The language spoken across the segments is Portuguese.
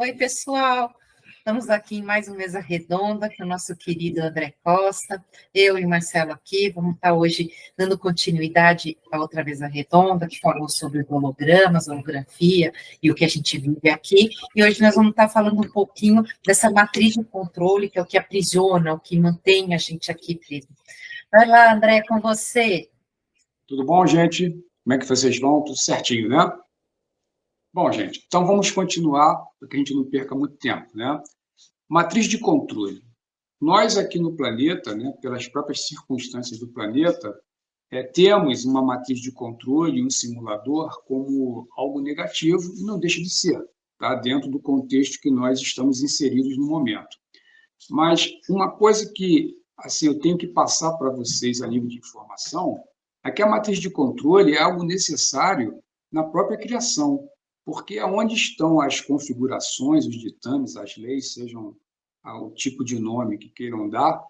Oi, pessoal. Estamos aqui em mais uma mesa redonda com o nosso querido André Costa. Eu e o Marcelo aqui vamos estar hoje dando continuidade à outra mesa redonda, que falou sobre hologramas, holografia e o que a gente vive aqui. E hoje nós vamos estar falando um pouquinho dessa matriz de controle, que é o que aprisiona, o que mantém a gente aqui preso. Vai lá, André, com você. Tudo bom, gente? Como é que vocês vão? Tudo certinho, né? Bom, gente, então vamos continuar, para que a gente não perca muito tempo, né? Matriz de controle. Nós aqui no planeta, né, pelas próprias circunstâncias do planeta, temos uma matriz de controle, um simulador, como algo negativo, e não deixa de ser, tá? Dentro do contexto que nós estamos inseridos no momento. Mas uma coisa que assim, eu tenho que passar para vocês a nível de informação é que a matriz de controle é algo necessário na própria criação, porque aonde estão as configurações, os ditames, as leis, sejam o tipo de nome que queiram dar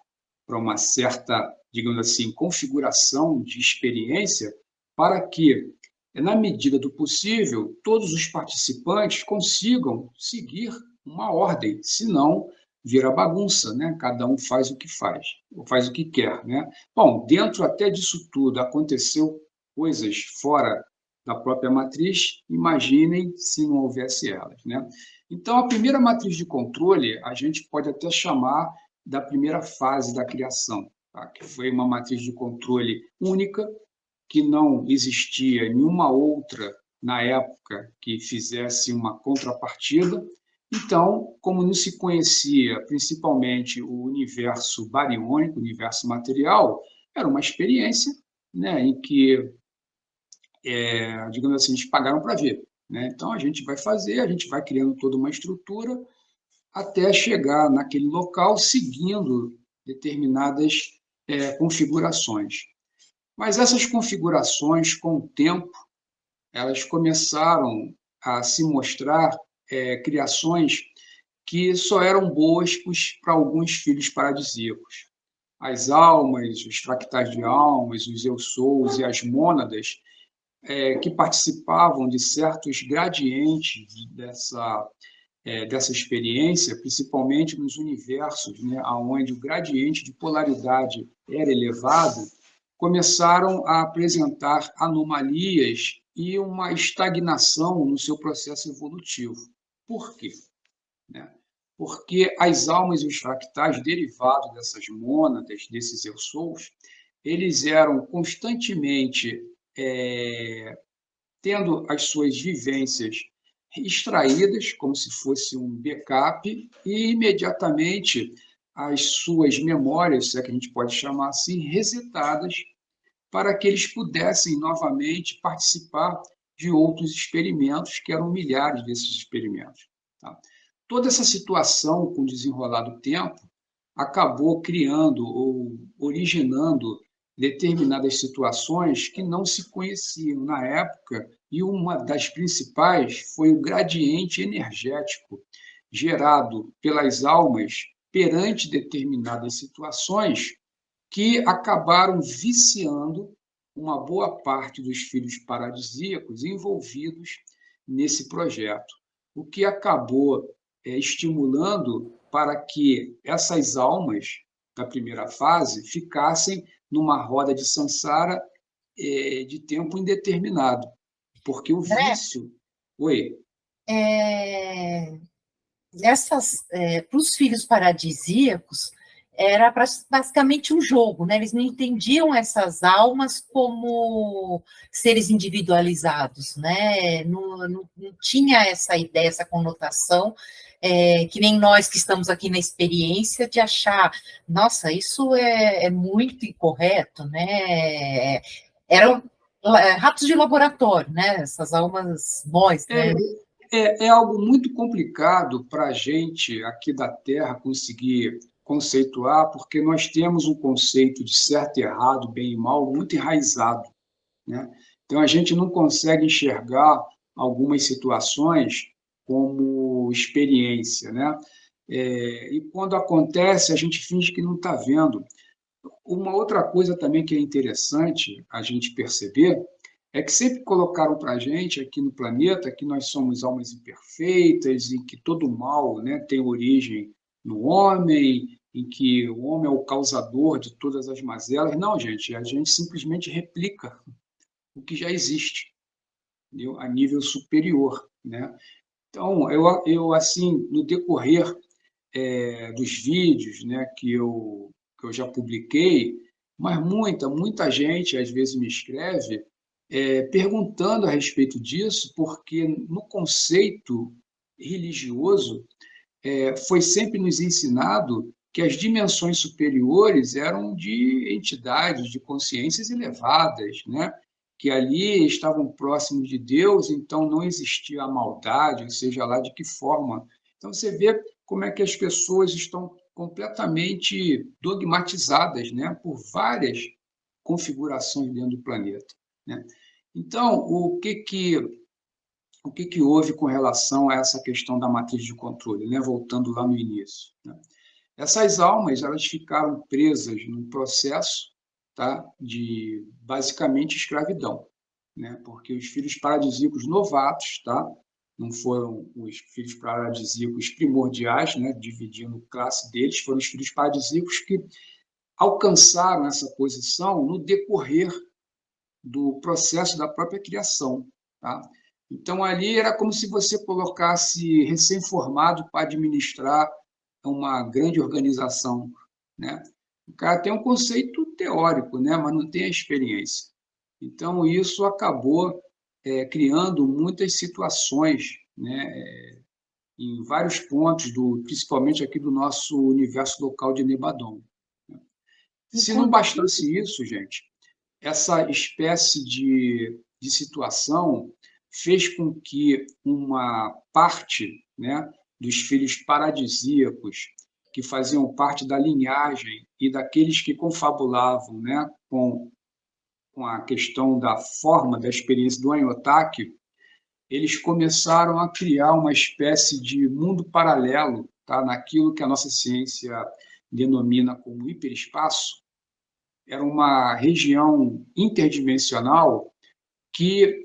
para uma certa, digamos assim, configuração de experiência, para que, na medida do possível, todos os participantes consigam seguir uma ordem, senão vira bagunça, né? Cada um faz o que faz, ou faz o que quer, né? Bom, dentro até disso tudo aconteceu coisas fora da própria matriz, imaginem se não houvesse elas, né? Então, a primeira matriz de controle, a gente pode até chamar da primeira fase da criação, tá? Que foi uma matriz de controle única, que não existia nenhuma outra na época que fizesse uma contrapartida. Então, como não se conhecia principalmente o universo bariônico, o universo material, era uma experiência, né, em que, digamos assim, eles pagaram para ver, né? Então, a gente vai fazer, a gente vai criando toda uma estrutura até chegar naquele local seguindo determinadas configurações. Mas essas configurações, com o tempo, elas começaram a se mostrar criações que só eram boas para alguns filhos paradisíacos. As almas, os fractais de almas, os eu-sous e as mônadas, que participavam de certos gradientes dessa experiência, principalmente nos universos, né, onde o gradiente de polaridade era elevado, começaram a apresentar anomalias e uma estagnação no seu processo evolutivo. Por quê? Né? Porque as almas e os fractais derivados dessas mônadas, desses eu-sous, eles eram constantemente tendo as suas vivências extraídas, como se fosse um backup, e imediatamente as suas memórias, se é que a gente pode chamar assim, resetadas, para que eles pudessem novamente participar de outros experimentos, que eram milhares desses experimentos. Tá? Toda essa situação, com o desenrolar do tempo, acabou criando ou originando determinadas situações que não se conheciam na época, e uma das principais foi o gradiente energético gerado pelas almas perante determinadas situações que acabaram viciando uma boa parte dos filhos paradisíacos envolvidos nesse projeto, o que acabou estimulando para que essas almas da primeira fase ficassem numa roda de samsara de tempo indeterminado, porque o André, vício... Oi? Para os filhos paradisíacos, era basicamente um jogo, né? Eles não entendiam essas almas como seres individualizados, né? Não tinha essa ideia, essa conotação, que nem nós que estamos aqui na experiência, de achar, nossa, isso é muito incorreto, né? Eram ratos de laboratório, né? Essas almas, nós, É, né? é algo muito complicado para a gente aqui da Terra conseguir conceituar, porque nós temos um conceito de certo e errado, bem e mal, muito enraizado, né? Então, a gente não consegue enxergar algumas situações como experiência, né? E quando acontece, a gente finge que não está vendo. Uma outra coisa também que é interessante a gente perceber é que sempre colocaram para a gente aqui no planeta que nós somos almas imperfeitas e que todo mal, né, tem origem no homem, em que o homem é o causador de todas as mazelas. Não, gente, a gente simplesmente replica o que já existe, entendeu? A nível superior, né? Então, eu assim, no decorrer dos vídeos, né, que eu já publiquei, mas muita gente às vezes me escreve perguntando a respeito disso, porque no conceito religioso foi sempre nos ensinado que as dimensões superiores eram de entidades, de consciências elevadas, né? Que ali estavam próximos de Deus, então não existia a maldade, seja lá de que forma. Então você vê como é que as pessoas estão completamente dogmatizadas, né? Por várias configurações dentro do planeta, né? Então, o que houve com relação a essa questão da matriz de controle, né? Voltando lá no início, né? Essas almas elas ficaram presas num processo, tá? De basicamente escravidão, né? Porque os filhos paradisíacos novatos, tá? Não foram os filhos paradisíacos primordiais, né? Dividindo classe deles, foram os filhos paradisíacos que alcançaram essa posição no decorrer do processo da própria criação, tá? Então, ali era como se você colocasse recém-formado para administrar uma grande organização, né? O cara tem um conceito teórico, né? Mas não tem a experiência. Então, isso acabou criando muitas situações, né? Em vários pontos, principalmente aqui do nosso universo local de Nebadon. Se não bastasse isso, gente, essa espécie de situação fez com que uma parte, né, dos filhos paradisíacos, que faziam parte da linhagem e daqueles que confabulavam, né, com a questão da forma da experiência do Anyotaki, eles começaram a criar uma espécie de mundo paralelo, tá, naquilo que a nossa ciência denomina como hiperespaço. Era uma região interdimensional que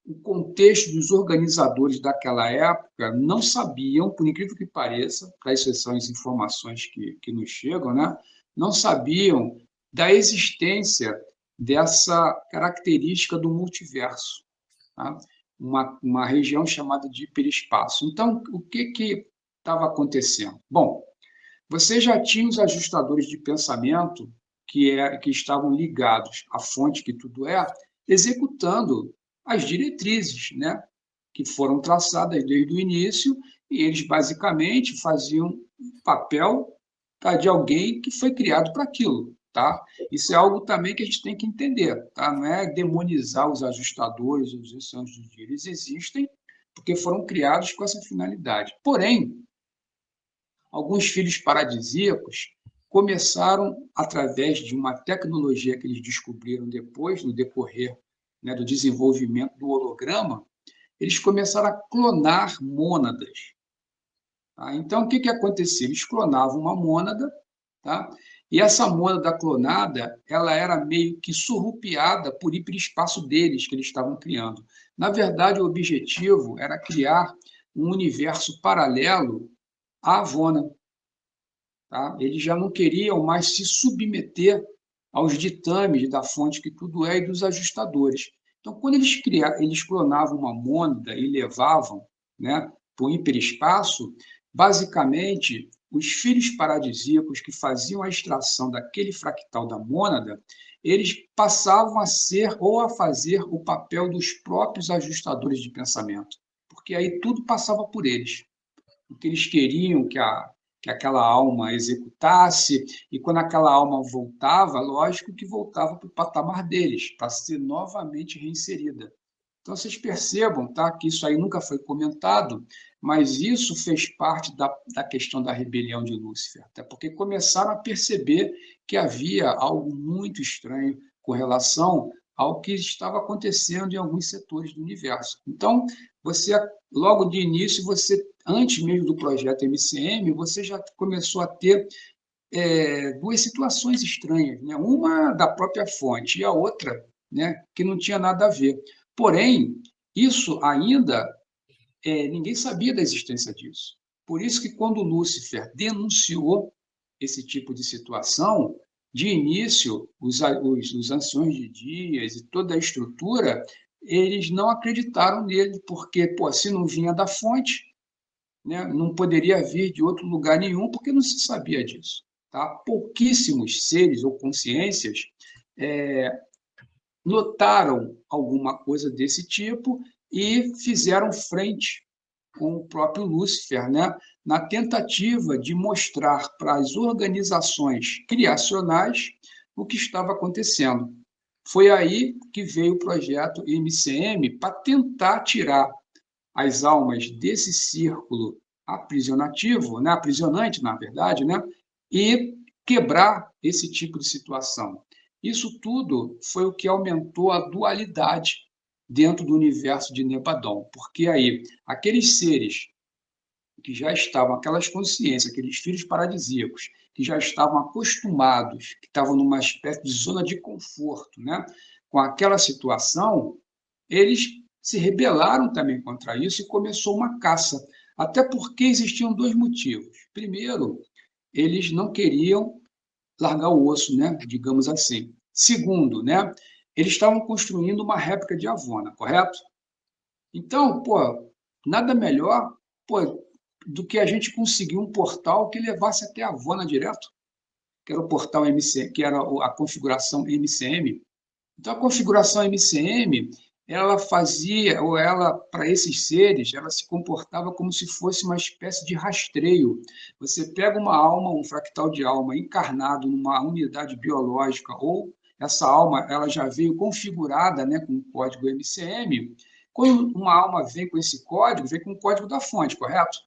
o contexto dos organizadores daquela época não sabiam, por incrível que pareça, essas são as informações que nos chegam, né? Não sabiam da existência dessa característica do multiverso, tá? Uma região chamada de hiperespaço. Então, o que estava acontecendo? Bom, você já tinha os ajustadores de pensamento que estavam ligados à fonte que tudo é, executando as diretrizes, né, que foram traçadas desde o início, e eles basicamente faziam o papel, tá, de alguém que foi criado para aquilo. Tá? Isso é algo também que a gente tem que entender. Tá? Não é demonizar os ajustadores, os anjos do dia. Eles existem porque foram criados com essa finalidade. Porém, alguns filhos paradisíacos começaram, através de uma tecnologia que eles descobriram depois, no decorrer, né, do desenvolvimento do holograma, eles começaram a clonar mônadas. Tá? Então, o que acontecia? Eles clonavam uma mônada, tá? E essa mônada clonada ela era meio que surrupiada por hiperespaço deles, que eles estavam criando. Na verdade, o objetivo era criar um universo paralelo à Avona. Tá? Eles já não queriam mais se submeter aos ditames da fonte que tudo é e dos ajustadores. Então, quando eles clonavam uma mônada e levavam, né, para o hiperespaço, basicamente, os filhos paradisíacos que faziam a extração daquele fractal da mônada, eles passavam a ser ou a fazer o papel dos próprios ajustadores de pensamento, porque aí tudo passava por eles. O que eles queriam que aquela alma executasse, e quando aquela alma voltava, lógico que voltava para o patamar deles, para ser novamente reinserida. Então, vocês percebam, tá, que isso aí nunca foi comentado, mas isso fez parte da questão da rebelião de Lúcifer, até porque começaram a perceber que havia algo muito estranho com relação ao que estava acontecendo em alguns setores do universo. Então, você, logo de início, antes mesmo do projeto MCM, você já começou a ter duas situações estranhas, né? Uma da própria fonte e a outra né, que não tinha nada a ver. Porém, isso ainda, ninguém sabia da existência disso. Por isso que quando Lúcifer denunciou esse tipo de situação, de início, os anciões de dias e toda a estrutura, eles não acreditaram nele, porque, pô, se não vinha da fonte, né, não poderia vir de outro lugar nenhum, porque não se sabia disso. Tá? Pouquíssimos seres ou consciências notaram alguma coisa desse tipo e fizeram frente com o próprio Lúcifer, né, na tentativa de mostrar para as organizações criacionais o que estava acontecendo. Foi aí que veio o projeto MCM para tentar tirar as almas desse círculo aprisionativo, né, aprisionante, na verdade, né, e quebrar esse tipo de situação. Isso tudo foi o que aumentou a dualidade dentro do universo de Nebadon, porque aí aqueles seres que já estavam, aquelas consciências, aqueles filhos paradisíacos, que já estavam acostumados, que estavam numa espécie de zona de conforto, né, com aquela situação, eles se rebelaram também contra isso e começou uma caça. Até porque existiam dois motivos. Primeiro, eles não queriam largar o osso, né? Digamos assim. Segundo, né? Eles estavam construindo uma réplica de Avona, correto? Então, pô, nada melhor, pô, do que a gente conseguir um portal que levasse até Avona direto, que era o portal MC, que era a configuração MCM. Então, a configuração MCM, ela fazia, ou ela, para esses seres, ela se comportava como se fosse uma espécie de rastreio. Você pega uma alma, um fractal de alma encarnado numa unidade biológica, ou essa alma ela já veio configurada, né, com o código MCM. Quando uma alma vem com esse código, vem com o código da fonte, correto?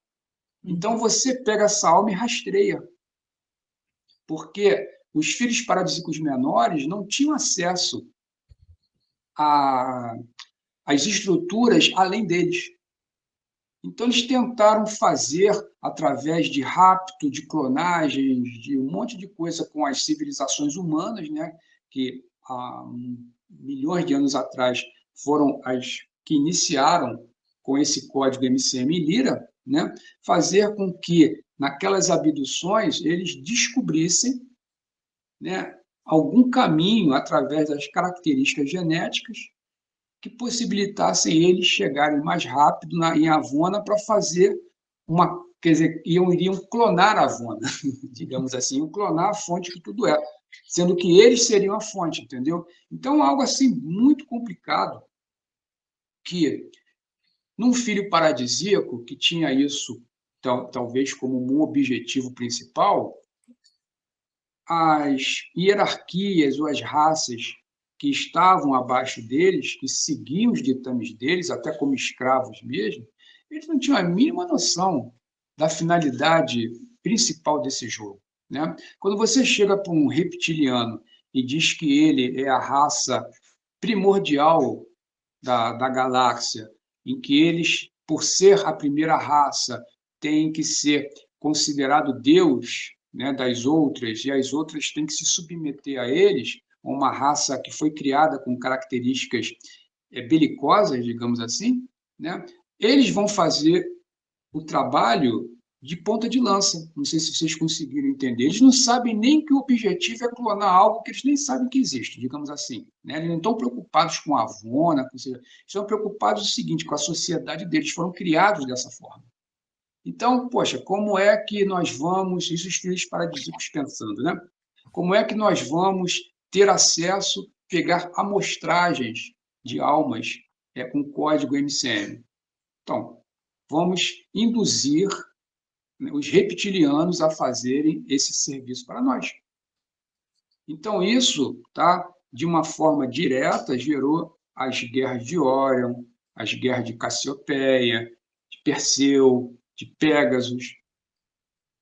Então, você pega essa alma e rastreia, porque os filhos paradisíacos menores não tinham acesso a, as estruturas além deles. Então, eles tentaram fazer, através de rapto, de clonagens, de um monte de coisa com as civilizações humanas, né, que há milhões de anos atrás foram as que iniciaram com esse código MCM Lyra, né, fazer com que, naquelas abduções, eles descobrissem, né, algum caminho através das características genéticas que possibilitassem eles chegarem mais rápido em Avona para fazer uma, quer dizer, iriam clonar a Avona, digamos assim, iam clonar a fonte que tudo é, sendo que eles seriam a fonte, entendeu? Então, algo assim muito complicado, que num filho paradisíaco, que tinha isso talvez como um objetivo principal, as hierarquias ou as raças que estavam abaixo deles, que seguiam os ditames deles, até como escravos mesmo, eles não tinham a mínima noção da finalidade principal desse jogo, né? Quando você chega para um reptiliano e diz que ele é a raça primordial da galáxia, em que eles, por ser a primeira raça, têm que ser considerado Deus, né, das outras, e as outras têm que se submeter a eles, uma raça que foi criada com características belicosas, digamos assim, né, eles vão fazer o trabalho de ponta de lança. Não sei se vocês conseguiram entender. Eles não sabem nem que o objetivo é clonar algo que eles nem sabem que existe, digamos assim. Né? Eles não estão preocupados com a Avona, estão preocupados com o seguinte, com a sociedade deles, foram criados dessa forma. Então, poxa, como é que nós vamos, isso os filhos paradisíacos pensando, né? Como é que nós vamos ter acesso, pegar amostragens de almas com código MCM? Então, vamos induzir os reptilianos a fazerem esse serviço para nós. Então, isso, tá, de uma forma direta, gerou as guerras de Órion, as guerras de Cassiopeia, de Perseu, de Pégasus,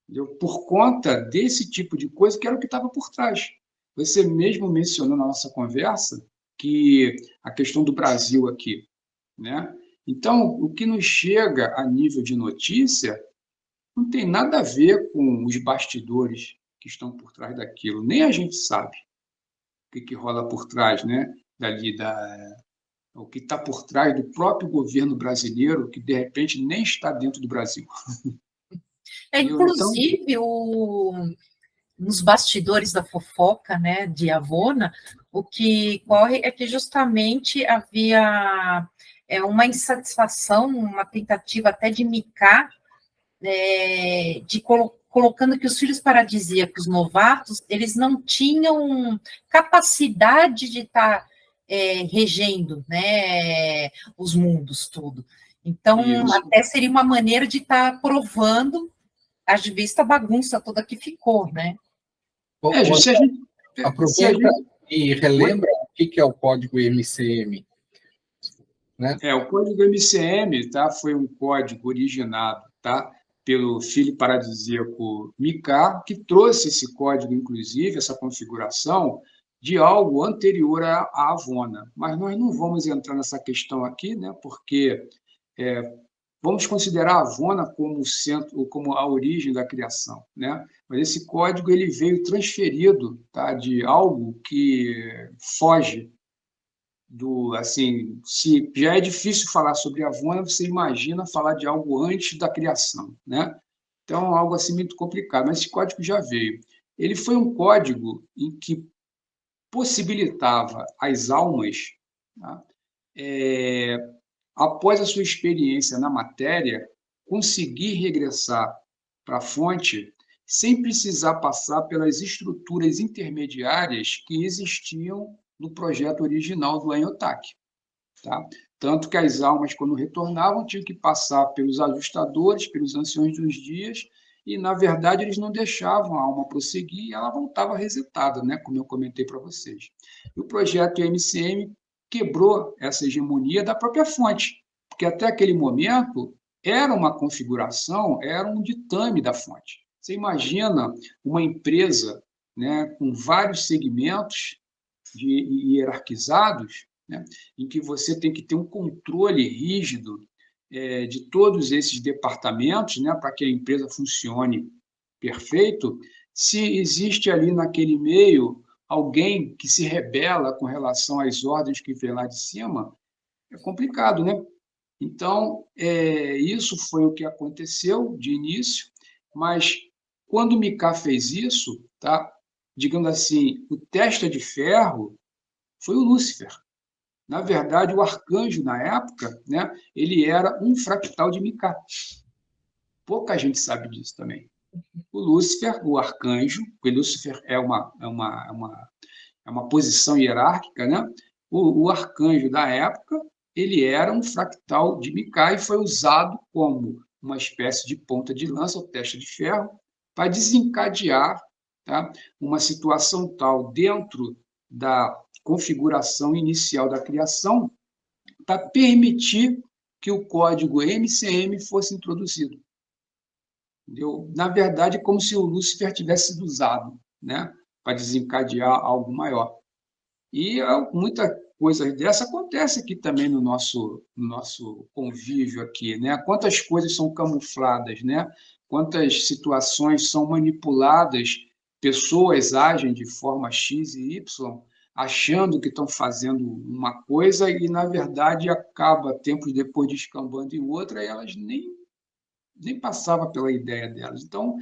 entendeu? Por conta desse tipo de coisa que era o que estava por trás. Você mesmo mencionou na nossa conversa que a questão do Brasil aqui, né? Então, o que nos chega a nível de notícia não tem nada a ver com os bastidores que estão por trás daquilo. Nem a gente sabe o que rola por trás, né? dali o que está por trás do próprio governo brasileiro, que de repente nem está dentro do Brasil. Então, Inclusive, nos bastidores da fofoca, né, de Avona, o que corre é que justamente havia uma insatisfação, uma tentativa até de micar, colocando que os filhos paradisíacos novatos, eles não tinham capacidade de estar regendo, né, os mundos, tudo. Então, isso. até seria uma maneira de estar provando, haja vista a bagunça toda que ficou, né? Aproveita e relembra o que é o código MCM. Né? O código MCM, tá, foi um código originado, tá, pelo filho paradisíaco Micah, que trouxe esse código, inclusive, essa configuração, de algo anterior à Avona. Mas nós não vamos entrar nessa questão aqui, né, porque vamos considerar a Avona como o centro, como a origem da criação, né? Mas esse código ele veio transferido, tá, de algo que foge do, assim, se já é difícil falar sobre Avona, você imagina falar de algo antes da criação, né? Então, algo assim muito complicado, mas esse código já veio. Ele foi um código em que possibilitava às almas, tá, após a sua experiência na matéria, conseguir regressar para a fonte sem precisar passar pelas estruturas intermediárias que existiam no projeto original do Enyotak. Tá? Tanto que as almas, quando retornavam, tinham que passar pelos ajustadores, pelos anciões dos dias, e, na verdade, eles não deixavam a alma prosseguir e ela voltava resetada, né? Como eu comentei para vocês. E o projeto MCM quebrou essa hegemonia da própria fonte, porque até aquele momento era uma configuração, era um ditame da fonte. Você imagina uma empresa, né, com vários segmentos hierarquizados, né, em que você tem que ter um controle rígido de todos esses departamentos, né, para que a empresa funcione perfeito. Se existe ali naquele meio alguém que se rebela com relação às ordens que vem lá de cima, é complicado, né? Então, isso foi o que aconteceu de início, mas quando o Micah fez isso, tá, digamos assim, o testa de ferro foi o Lúcifer. Na verdade, o arcanjo, na época, né, ele era um fractal de Micah. Pouca gente sabe disso também. O Lúcifer, o arcanjo, porque Lúcifer é uma posição hierárquica, né? O arcanjo da época, ele era um fractal de Micah e foi usado como uma espécie de ponta de lança, ou testa de ferro, para desencadear, tá, uma situação tal dentro da configuração inicial da criação para permitir que o código MCM fosse introduzido. Entendeu? Na verdade, é como se o Lúcifer tivesse sido usado, né, para desencadear algo maior. E muita coisa dessa acontece aqui também no nosso convívio aqui, né? Quantas coisas são camufladas, né? Quantas situações são manipuladas, pessoas agem de forma X e Y, achando que estão fazendo uma coisa e, na verdade, acaba, tempos depois, descambando em outra, e elas nem passavam pela ideia delas. Então,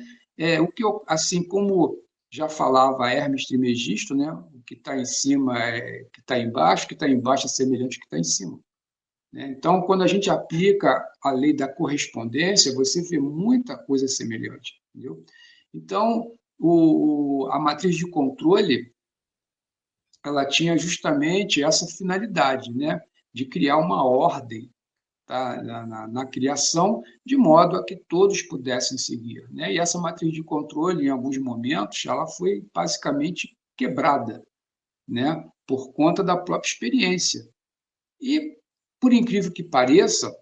o que eu, assim como já falava Hermes Trismegisto, né? O que está em cima é que está embaixo, o que está embaixo é semelhante ao que está em cima. Né? Então, quando a gente aplica a lei da correspondência, você vê muita coisa semelhante. Entendeu? Então, a matriz de controle, ela tinha justamente essa finalidade, né, de criar uma ordem, tá, na criação, de modo a que todos pudessem seguir. Né? E essa matriz de controle, em alguns momentos, ela foi basicamente quebrada, né, por conta da própria experiência. E, por incrível que pareça,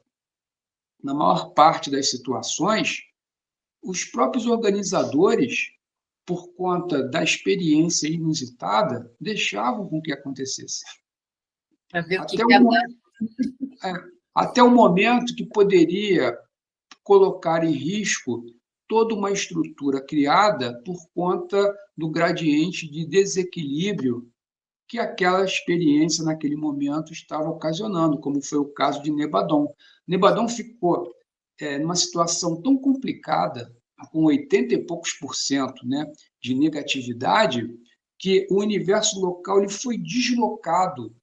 na maior parte das situações, os próprios organizadores, por conta da experiência inusitada, deixavam com que acontecesse. Para ver o que até o momento que poderia colocar em risco toda uma estrutura criada por conta do gradiente de desequilíbrio que aquela experiência naquele momento estava ocasionando, como foi o caso de Nebadon. Nebadon ficou numa situação tão complicada, com 80 e poucos por cento, né, de negatividade, que o universo local ele foi deslocado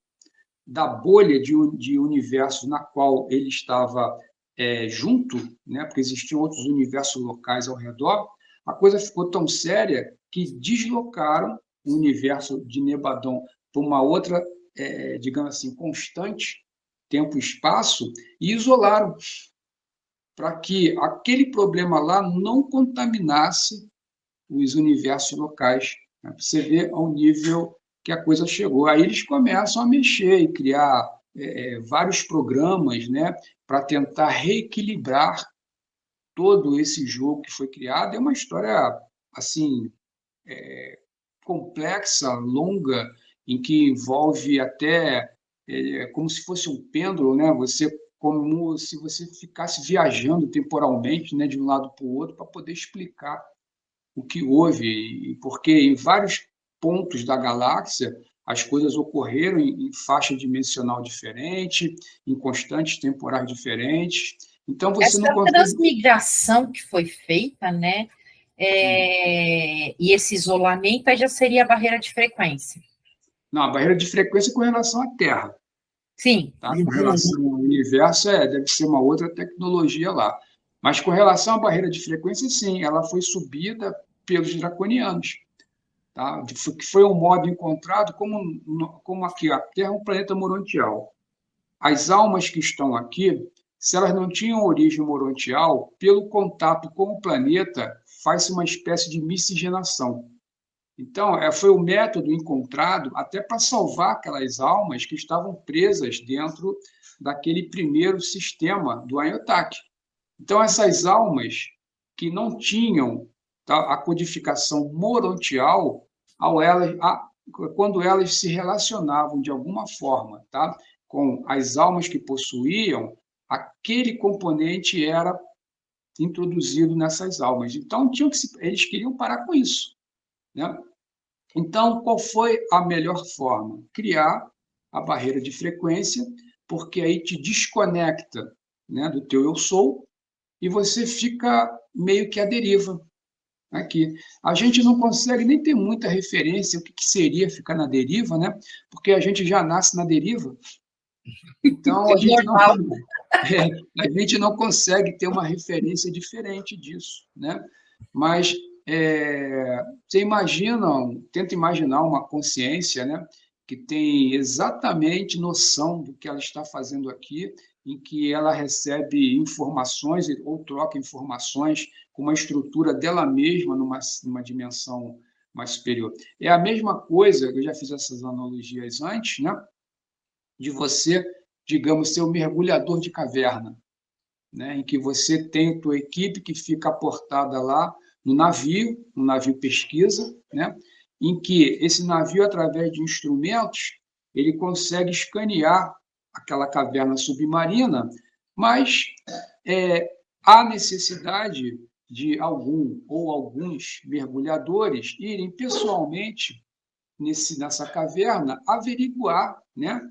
da bolha de universo na qual ele estava junto, né, porque existiam outros universos locais ao redor. A coisa ficou tão séria que deslocaram o universo de Nebadon para uma outra, digamos assim, constante, tempo e espaço, e isolaram para que aquele problema lá não contaminasse os universos locais. Né? Você vê ao nível que a coisa chegou. Aí eles começam a mexer e criar vários programas, né, para tentar reequilibrar todo esse jogo que foi criado. É uma história assim complexa, longa, em que envolve até como se fosse um pêndulo, né? Como se você ficasse viajando temporalmente, né, de um lado para o outro, para poder explicar o que houve, e porque em vários pontos da galáxia as coisas ocorreram em faixa dimensional diferente, em constantes temporais diferentes. Então você não consegue... transmigração que foi feita, né? E esse isolamento aí já seria a barreira de frequência. Não, a barreira de frequência é com relação à Terra. Sim. Tá? Com relação ao universo, deve ser uma outra tecnologia lá. Mas com relação à barreira de frequência, sim, ela foi subida pelos draconianos. Tá? Que foi um modo encontrado como aqui, a Terra é um planeta morontial. As almas que estão aqui, se elas não tinham origem morontial, pelo contato com o planeta, faz-se uma espécie de miscigenação. Então, foi o método encontrado até para salvar aquelas almas que estavam presas dentro daquele primeiro sistema do Anunnaki. Então, essas almas que não tinham a codificação morontial, quando elas se relacionavam de alguma forma com as almas que possuíam, aquele componente era introduzido nessas almas. Então, eles queriam parar com isso. Né? Então, qual foi a melhor forma? Criar a barreira de frequência, porque aí te desconecta, né, do teu eu sou, e você fica meio que à deriva. Aqui. A gente não consegue nem ter muita referência o que seria ficar na deriva, né? Porque a gente já nasce na deriva. Então, a gente não consegue ter uma referência diferente disso, né? Mas você tenta imaginar uma consciência, né, que tem exatamente noção do que ela está fazendo aqui, em que ela recebe informações ou troca informações com uma estrutura dela mesma numa dimensão mais superior. É a mesma coisa, eu já fiz essas analogias antes, né, de você, digamos, ser um mergulhador de caverna, né, em que você tem a tua equipe que fica aportada lá no navio, um navio pesquisa, né, em que esse navio, através de instrumentos, ele consegue escanear aquela caverna submarina, mas há necessidade de algum ou alguns mergulhadores irem pessoalmente nessa caverna averiguar, né,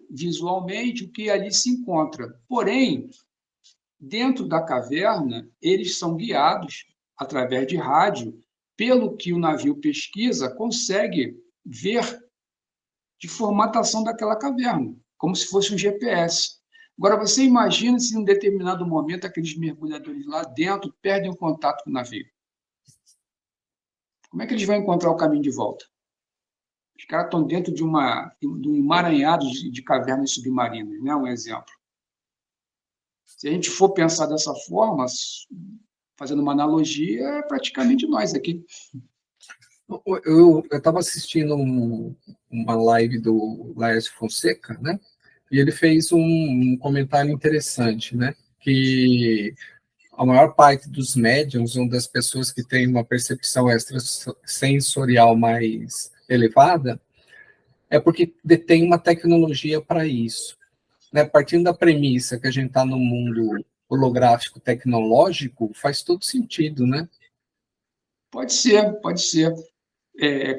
visualmente o que ali se encontra. Porém, dentro da caverna, eles são guiados através de rádio, pelo que o navio pesquisa consegue ver de formatação daquela caverna, como se fosse um GPS. Agora, você imagina se em um determinado momento aqueles mergulhadores lá dentro perdem o contato com o navio. Como é que eles vão encontrar o caminho de volta? Os caras estão dentro de um emaranhado de cavernas submarinas, né? Um exemplo. Se a gente for pensar dessa forma, fazendo uma analogia, é praticamente nós aqui. Eu estava assistindo uma live do Laércio Fonseca, né? E ele fez um comentário interessante, né? Que a maior parte dos médiums, uma das pessoas que tem uma percepção extrasensorial mais elevada, é porque detém uma tecnologia para isso. Né? Partindo da premissa que a gente está no mundo holográfico tecnológico, faz todo sentido, né? Pode ser, pode ser.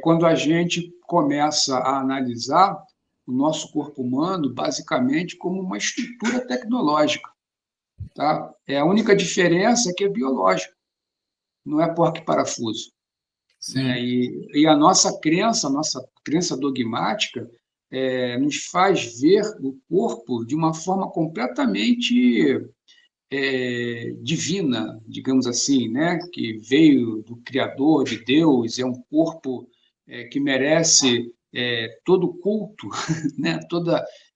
quando a gente começa a analisar o nosso corpo humano basicamente como uma estrutura tecnológica, tá? A única diferença é que é biológico, não é porco e parafuso. Né? E a nossa crença dogmática, nos faz ver o corpo de uma forma completamente divina, digamos assim, né? Que veio do Criador, de Deus, é um corpo que merece todo culto, né?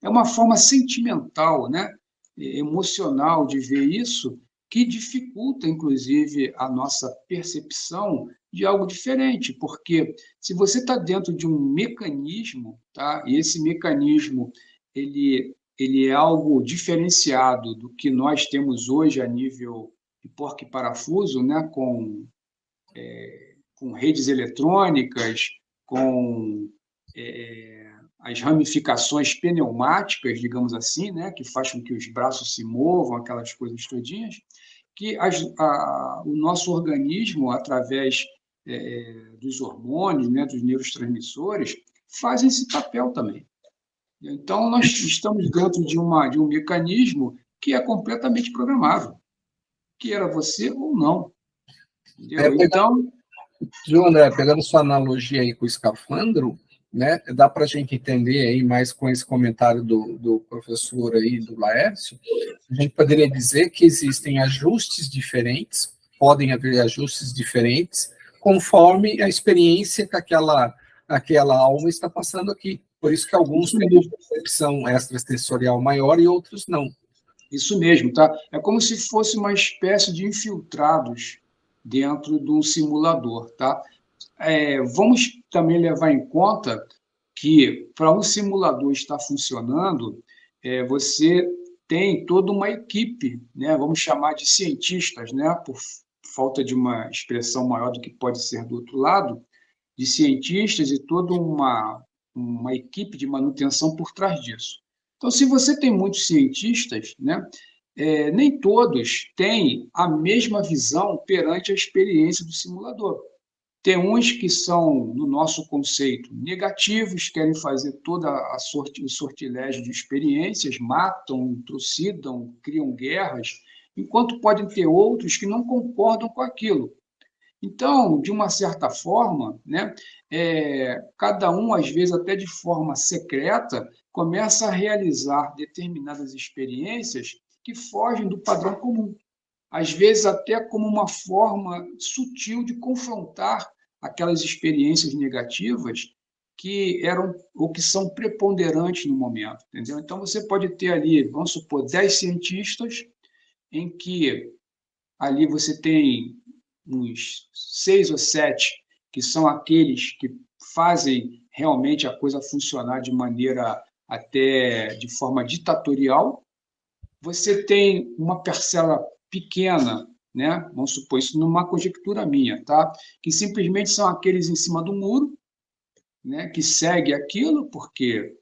É uma forma sentimental, né? Emocional de ver isso, que dificulta, inclusive, a nossa percepção de algo diferente, porque se você está dentro de um mecanismo, tá? E esse mecanismo ele é algo diferenciado do que nós temos hoje a nível de porca e parafuso, né? Com redes eletrônicas, com as ramificações pneumáticas, digamos assim, né? Que faz com que os braços se movam, aquelas coisas todinhas, que o nosso organismo, através dos hormônios, né? Dos neurotransmissores, fazem esse papel também. Então, nós estamos dentro de um mecanismo que é completamente programável, que era você ou não. Entendeu? Então, João André, pegando sua analogia aí com o escafandro, né, dá para a gente entender aí mais com esse comentário do professor aí, do Laércio, a gente poderia dizer que existem ajustes diferentes, podem haver ajustes diferentes, conforme a experiência que aquela alma está passando aqui. Por isso que alguns têm uma percepção extrasensorial maior e outros não. Isso mesmo, tá? É como se fosse uma espécie de infiltrados dentro de um simulador, tá? Vamos também levar em conta que para um simulador estar funcionando, você tem toda uma equipe, né? Vamos chamar de cientistas, né? Por falta de uma expressão maior do que pode ser do outro lado, de cientistas e toda uma equipe de manutenção por trás disso. Então, se você tem muitos cientistas, né? Nem todos têm a mesma visão perante a experiência do simulador. Tem uns que são, no nosso conceito, negativos, querem fazer toda o sortilégio de experiências, matam, trucidam, criam guerras, enquanto podem ter outros que não concordam com aquilo. Então, de uma certa forma, né, cada um, às vezes até de forma secreta, começa a realizar determinadas experiências que fogem do padrão comum. Às vezes até como uma forma sutil de confrontar aquelas experiências negativas que eram ou que são preponderantes no momento, entendeu? Então você pode ter ali, vamos supor, 10 cientistas em que ali você tem uns 6 ou 7 que são aqueles que fazem realmente a coisa funcionar de maneira até de forma ditatorial. Você tem uma parcela pequena, né? Vamos supor isso numa conjectura minha, tá? Que simplesmente são aqueles em cima do muro, né? Que segue aquilo porque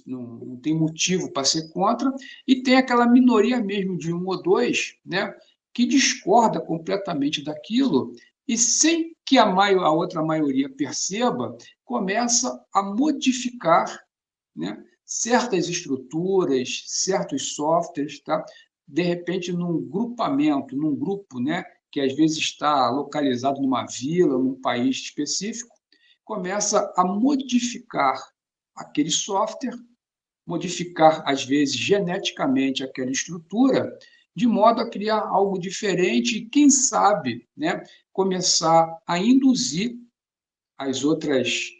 não tem motivo para ser contra, e tem aquela minoria mesmo de 1 ou 2, né? Que discorda completamente daquilo e sem que a outra maioria perceba, começa a modificar, né? Certas estruturas, certos softwares, tá? De repente, num grupamento, num grupo, né? Que às vezes está localizado numa vila, num país específico, começa a modificar aquele software, modificar, às vezes, geneticamente aquela estrutura, de modo a criar algo diferente e, quem sabe, né? Começar a induzir as outras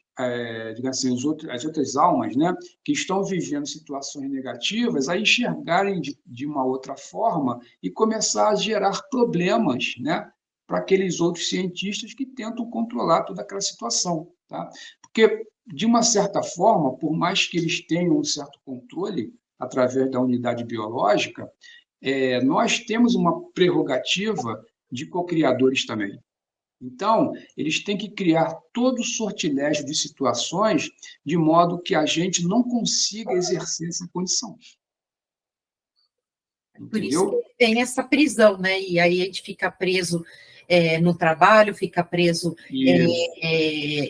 digamos assim, as outras almas, né, que estão vivendo situações negativas, a enxergarem de uma outra forma e começar a gerar problemas, né, para aqueles outros cientistas que tentam controlar toda aquela situação. Tá? Porque, de uma certa forma, por mais que eles tenham um certo controle através da unidade biológica, nós temos uma prerrogativa de co-criadores também. Então, eles têm que criar todo o sortilégio de situações de modo que a gente não consiga exercer essa condição. Por isso que tem essa prisão, né? E aí a gente fica preso no trabalho, fica preso Isso.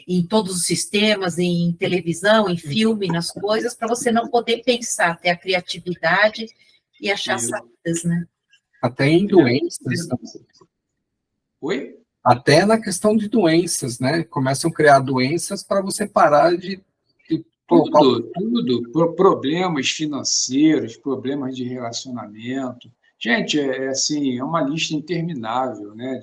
em todos os sistemas, em televisão, em filme, nas coisas, para você não poder pensar, ter a criatividade e achar Isso. saídas, né? Até em doenças, Oi? até na questão de doenças, né? Começam a criar doenças para você parar de colocar. Tudo. Problemas financeiros, problemas de relacionamento. Gente, assim, é uma lista interminável, né,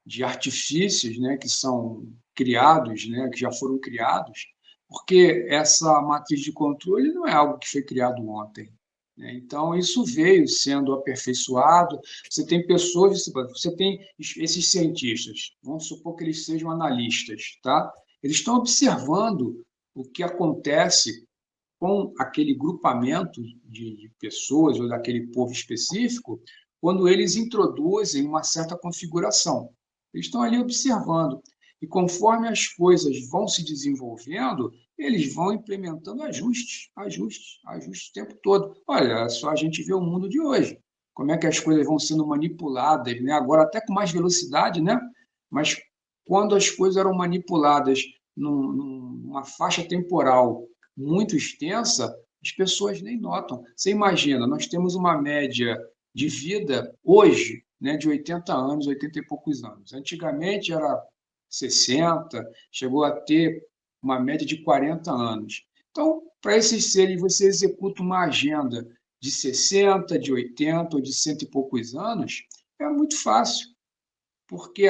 de artifícios, né, que são criados, né, que já foram criados, porque essa matriz de controle não é algo que foi criado ontem, né? Então, isso veio sendo aperfeiçoado. Você tem pessoas, você tem esses cientistas, vamos supor que eles sejam analistas, tá? Eles estão observando o que acontece com aquele grupamento de pessoas ou daquele povo específico quando eles introduzem uma certa configuração. Eles estão ali observando. E conforme as coisas vão se desenvolvendo, eles vão implementando ajustes o tempo todo. Olha, só a gente vê o mundo de hoje. Como é que as coisas vão sendo manipuladas, né? Agora até com mais velocidade, né? Mas quando as coisas eram manipuladas numa faixa temporal muito extensa, as pessoas nem notam. Você imagina, nós temos uma média de vida hoje, né, de 80 anos, 80 e poucos anos. Antigamente era 60, chegou a ter uma média de 40 anos. Então, para esses seres, você executa uma agenda de 60, de 80 ou de cento e poucos anos, é muito fácil, porque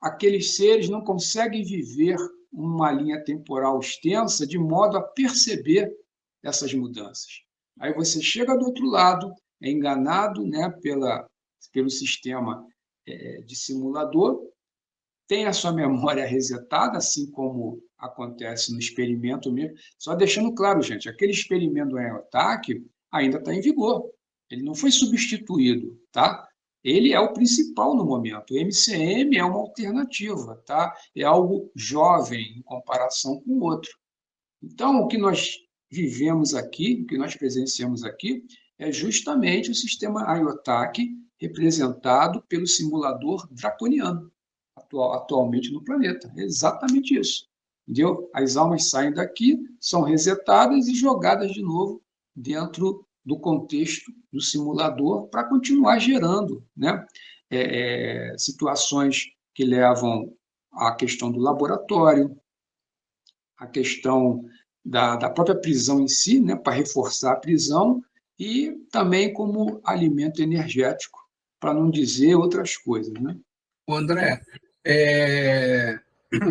aqueles seres não conseguem viver uma linha temporal extensa de modo a perceber essas mudanças. Aí você chega do outro lado, é enganado, né, pelo sistema de simulador, tem a sua memória resetada, assim como acontece no experimento mesmo. Só deixando claro, gente, aquele experimento em ataque ainda está em vigor. Ele não foi substituído, tá? Ele é o principal no momento. O MCM é uma alternativa, tá? É algo jovem em comparação com o outro. Então, o que nós vivemos aqui, o que nós presenciamos aqui, é justamente o sistema IOTAC representado pelo simulador draconiano atualmente no planeta. É exatamente isso. Entendeu? As almas saem daqui, são resetadas e jogadas de novo dentro do contexto do simulador para continuar gerando, né, situações que levam à questão do laboratório, a questão da própria prisão em si, né, para reforçar a prisão, e também como alimento energético, para não dizer outras coisas, né? O André,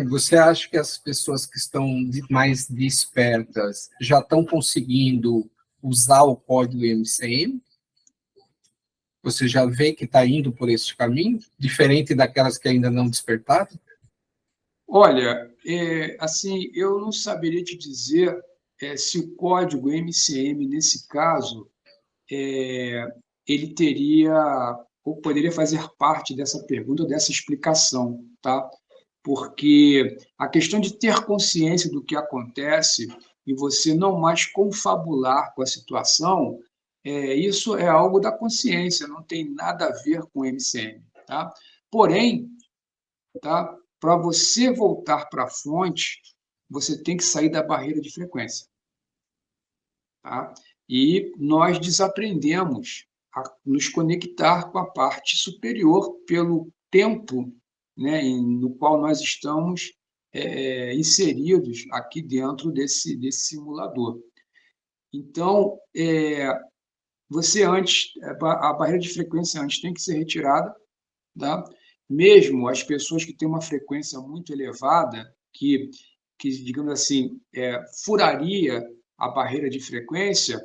você acha que as pessoas que estão mais despertas já estão conseguindo usar o código MCM? Você já vê que está indo por esse caminho, diferente daquelas que ainda não despertaram? Olha, assim, eu não saberia te dizer se o código MCM, nesse caso, ele teria ou poderia fazer parte dessa pergunta, dessa explicação, tá? Porque a questão de ter consciência do que acontece e você não mais confabular com a situação, isso é algo da consciência, não tem nada a ver com o MCM, tá? Porém, tá? Para você voltar para a fonte, você tem que sair da barreira de frequência, tá? E nós desaprendemos a nos conectar com a parte superior pelo tempo, né, no qual nós estamos inseridos aqui dentro desse simulador. Então, você antes, a barreira de frequência antes tem que ser retirada, tá? Mesmo as pessoas que têm uma frequência muito elevada, que digamos assim, furaria a barreira de frequência,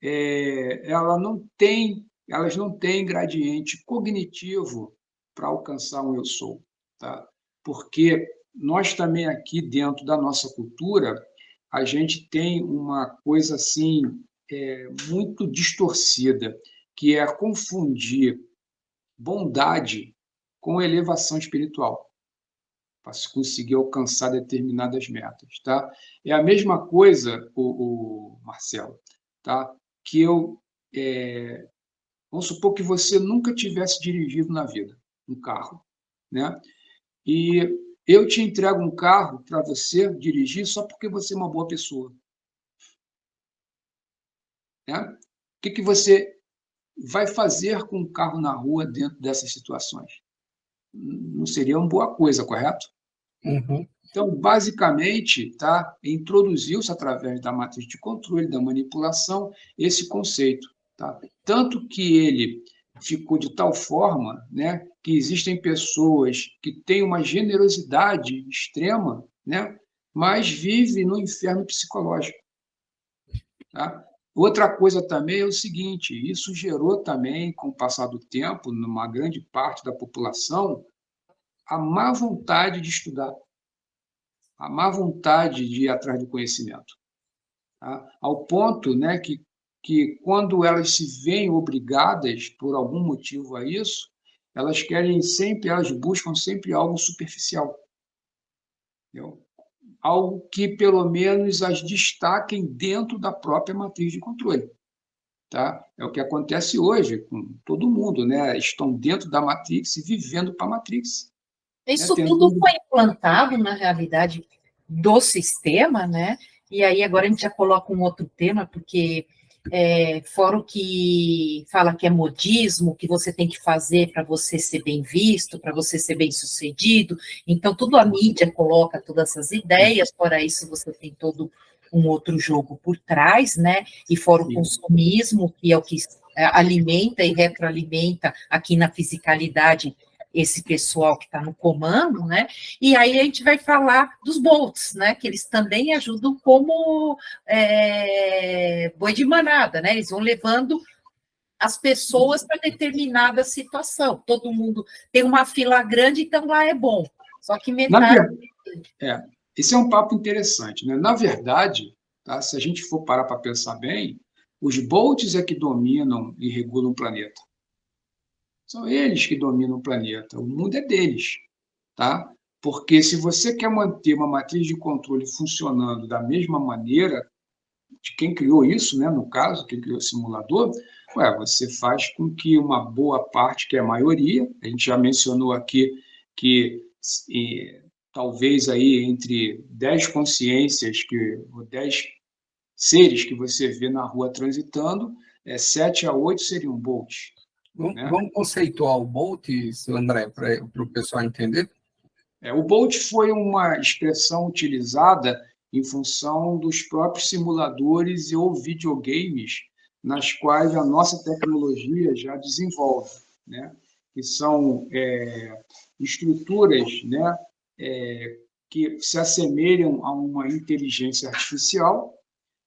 elas não têm gradiente cognitivo para alcançar um eu sou, tá? Porque nós também aqui dentro da nossa cultura, a gente tem uma coisa assim muito distorcida, que é confundir bondade com elevação espiritual, para se conseguir alcançar determinadas metas, tá? É a mesma coisa, o Marcelo, tá? Que vamos supor que você nunca tivesse dirigido na vida, um carro, né? E eu te entrego um carro para você dirigir só porque você é uma boa pessoa, né? O que você vai fazer com um carro na rua dentro dessas situações? Não seria uma boa coisa, correto? Uhum. Então, basicamente, tá, introduziu-se através da matriz de controle, da manipulação, esse conceito. Tá? Tanto que ele ficou de tal forma, né, que existem pessoas que têm uma generosidade extrema, né, mas vivem no inferno psicológico. Tá? Outra coisa também é o seguinte, isso gerou também, com o passar do tempo, numa grande parte da população, a má vontade de estudar, a má vontade de ir atrás do conhecimento, tá? Ao ponto, né, que quando elas se veem obrigadas, por algum motivo a isso, elas buscam sempre algo superficial, entendeu? Algo que, pelo menos, as destaquem dentro da própria matriz de controle. Tá? É o que acontece hoje com todo mundo, né? Estão dentro da Matrix e vivendo para a Matrix. Isso Né? tudo foi implantado na realidade do sistema, né? E aí agora a gente já coloca um outro tema, porque fora o que fala que é modismo, que você tem que fazer para você ser bem visto, para você ser bem sucedido, então tudo a mídia coloca todas essas ideias, fora isso você tem todo um outro jogo por trás, né? E fora o consumismo, que é o que alimenta e retroalimenta aqui na fisicalidade esse pessoal que está no comando, né? E aí a gente vai falar dos bolts, né? Que eles também ajudam como boi de manada, né? Eles vão levando as pessoas para determinada situação. Todo mundo tem uma fila grande, então lá é bom. Só que metade... Esse é um papo interessante, né? Na verdade, tá, se a gente for parar para pensar bem, os bolts é que dominam e regulam o planeta. São eles que dominam o planeta, o mundo é deles, tá? Porque se você quer manter uma matriz de controle funcionando da mesma maneira de quem criou isso, né, no caso, quem criou o simulador, você faz com que uma boa parte, que é a maioria, a gente já mencionou aqui que talvez aí entre 10 consciências, 10 seres que você vê na rua transitando, 7 a 8 seriam bolts. Né? Vamos conceituar o Bolt, André, para o pessoal entender? O Bolt foi uma expressão utilizada em função dos próprios simuladores ou videogames nas quais a nossa tecnologia já desenvolve, né? Que são estruturas, né, que se assemelham a uma inteligência artificial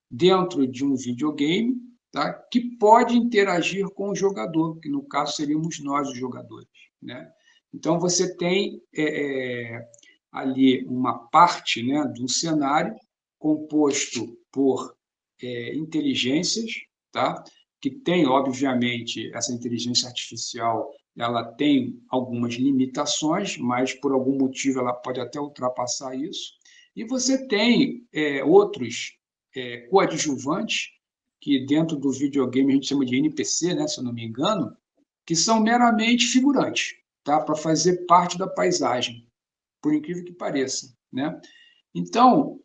dentro de um videogame, tá? Que pode interagir com o jogador, que no caso seríamos nós os jogadores, né? Então você tem ali uma parte, né, de um cenário composto por inteligências, tá? Que tem, obviamente, essa inteligência artificial, ela tem algumas limitações, mas por algum motivo ela pode até ultrapassar isso. E você tem outros coadjuvantes, que dentro do videogame a gente chama de NPC, né, se eu não me engano, que são meramente figurantes, tá, para fazer parte da paisagem, por incrível que pareça, né? Então,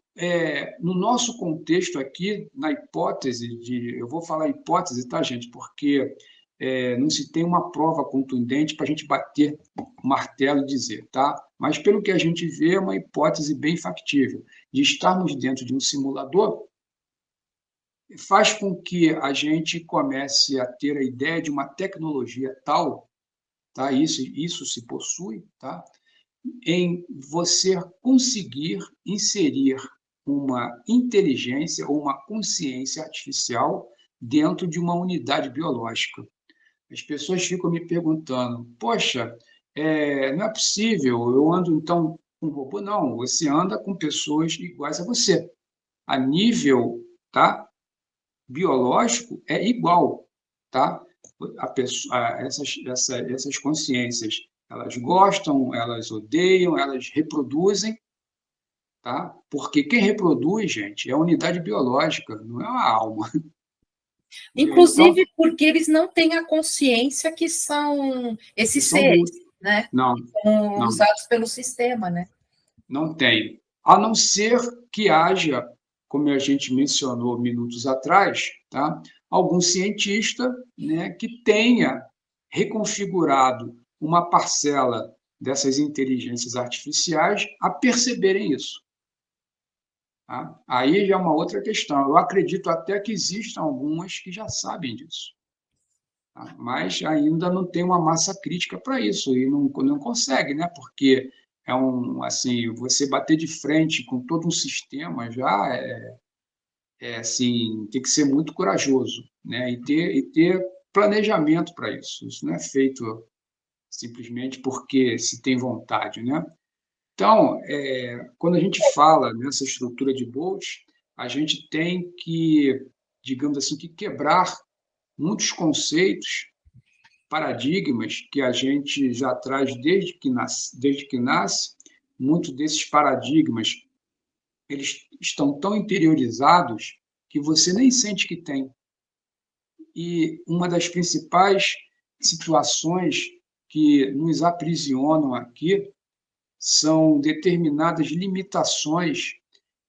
no nosso contexto aqui, na hipótese eu vou falar hipótese, tá, gente, porque não se tem uma prova contundente para a gente bater o martelo e dizer, tá? Mas pelo que a gente vê, é uma hipótese bem factível de estarmos dentro de um simulador, faz com que a gente comece a ter a ideia de uma tecnologia tal, tá? Isso se possui, tá? Em você conseguir inserir uma inteligência ou uma consciência artificial dentro de uma unidade biológica. As pessoas ficam me perguntando, poxa, não é possível, eu ando então com um robô? Não, você anda com pessoas iguais a você. A nível, tá, biológico é igual, tá? Essas consciências, elas gostam, elas odeiam, elas reproduzem, tá? Porque quem reproduz, gente, é a unidade biológica, não é a alma. Inclusive porque eles não têm a consciência que são esses seres. né? Não, São não, usados pelo sistema, né? não tem. A não ser que haja, como a gente mencionou minutos atrás, tá? Algum cientista, né, que tenha reconfigurado uma parcela dessas inteligências artificiais a perceberem isso. Tá? Aí já é uma outra questão. Eu acredito até que existam algumas que já sabem disso. Tá? Mas ainda não tem uma massa crítica para isso, e não consegue, né? Porque assim, você bater de frente com todo um sistema já assim, tem que ser muito corajoso, né? E ter planejamento para isso. Isso não é feito simplesmente porque se tem vontade, né? Então, quando a gente fala nessa estrutura de Bolt, a gente tem que, digamos assim, que quebrar muitos conceitos, paradigmas que a gente já traz desde que nasce. Muitos desses paradigmas, eles estão tão interiorizados que você nem sente que tem. E uma das principais situações que nos aprisionam aqui são determinadas limitações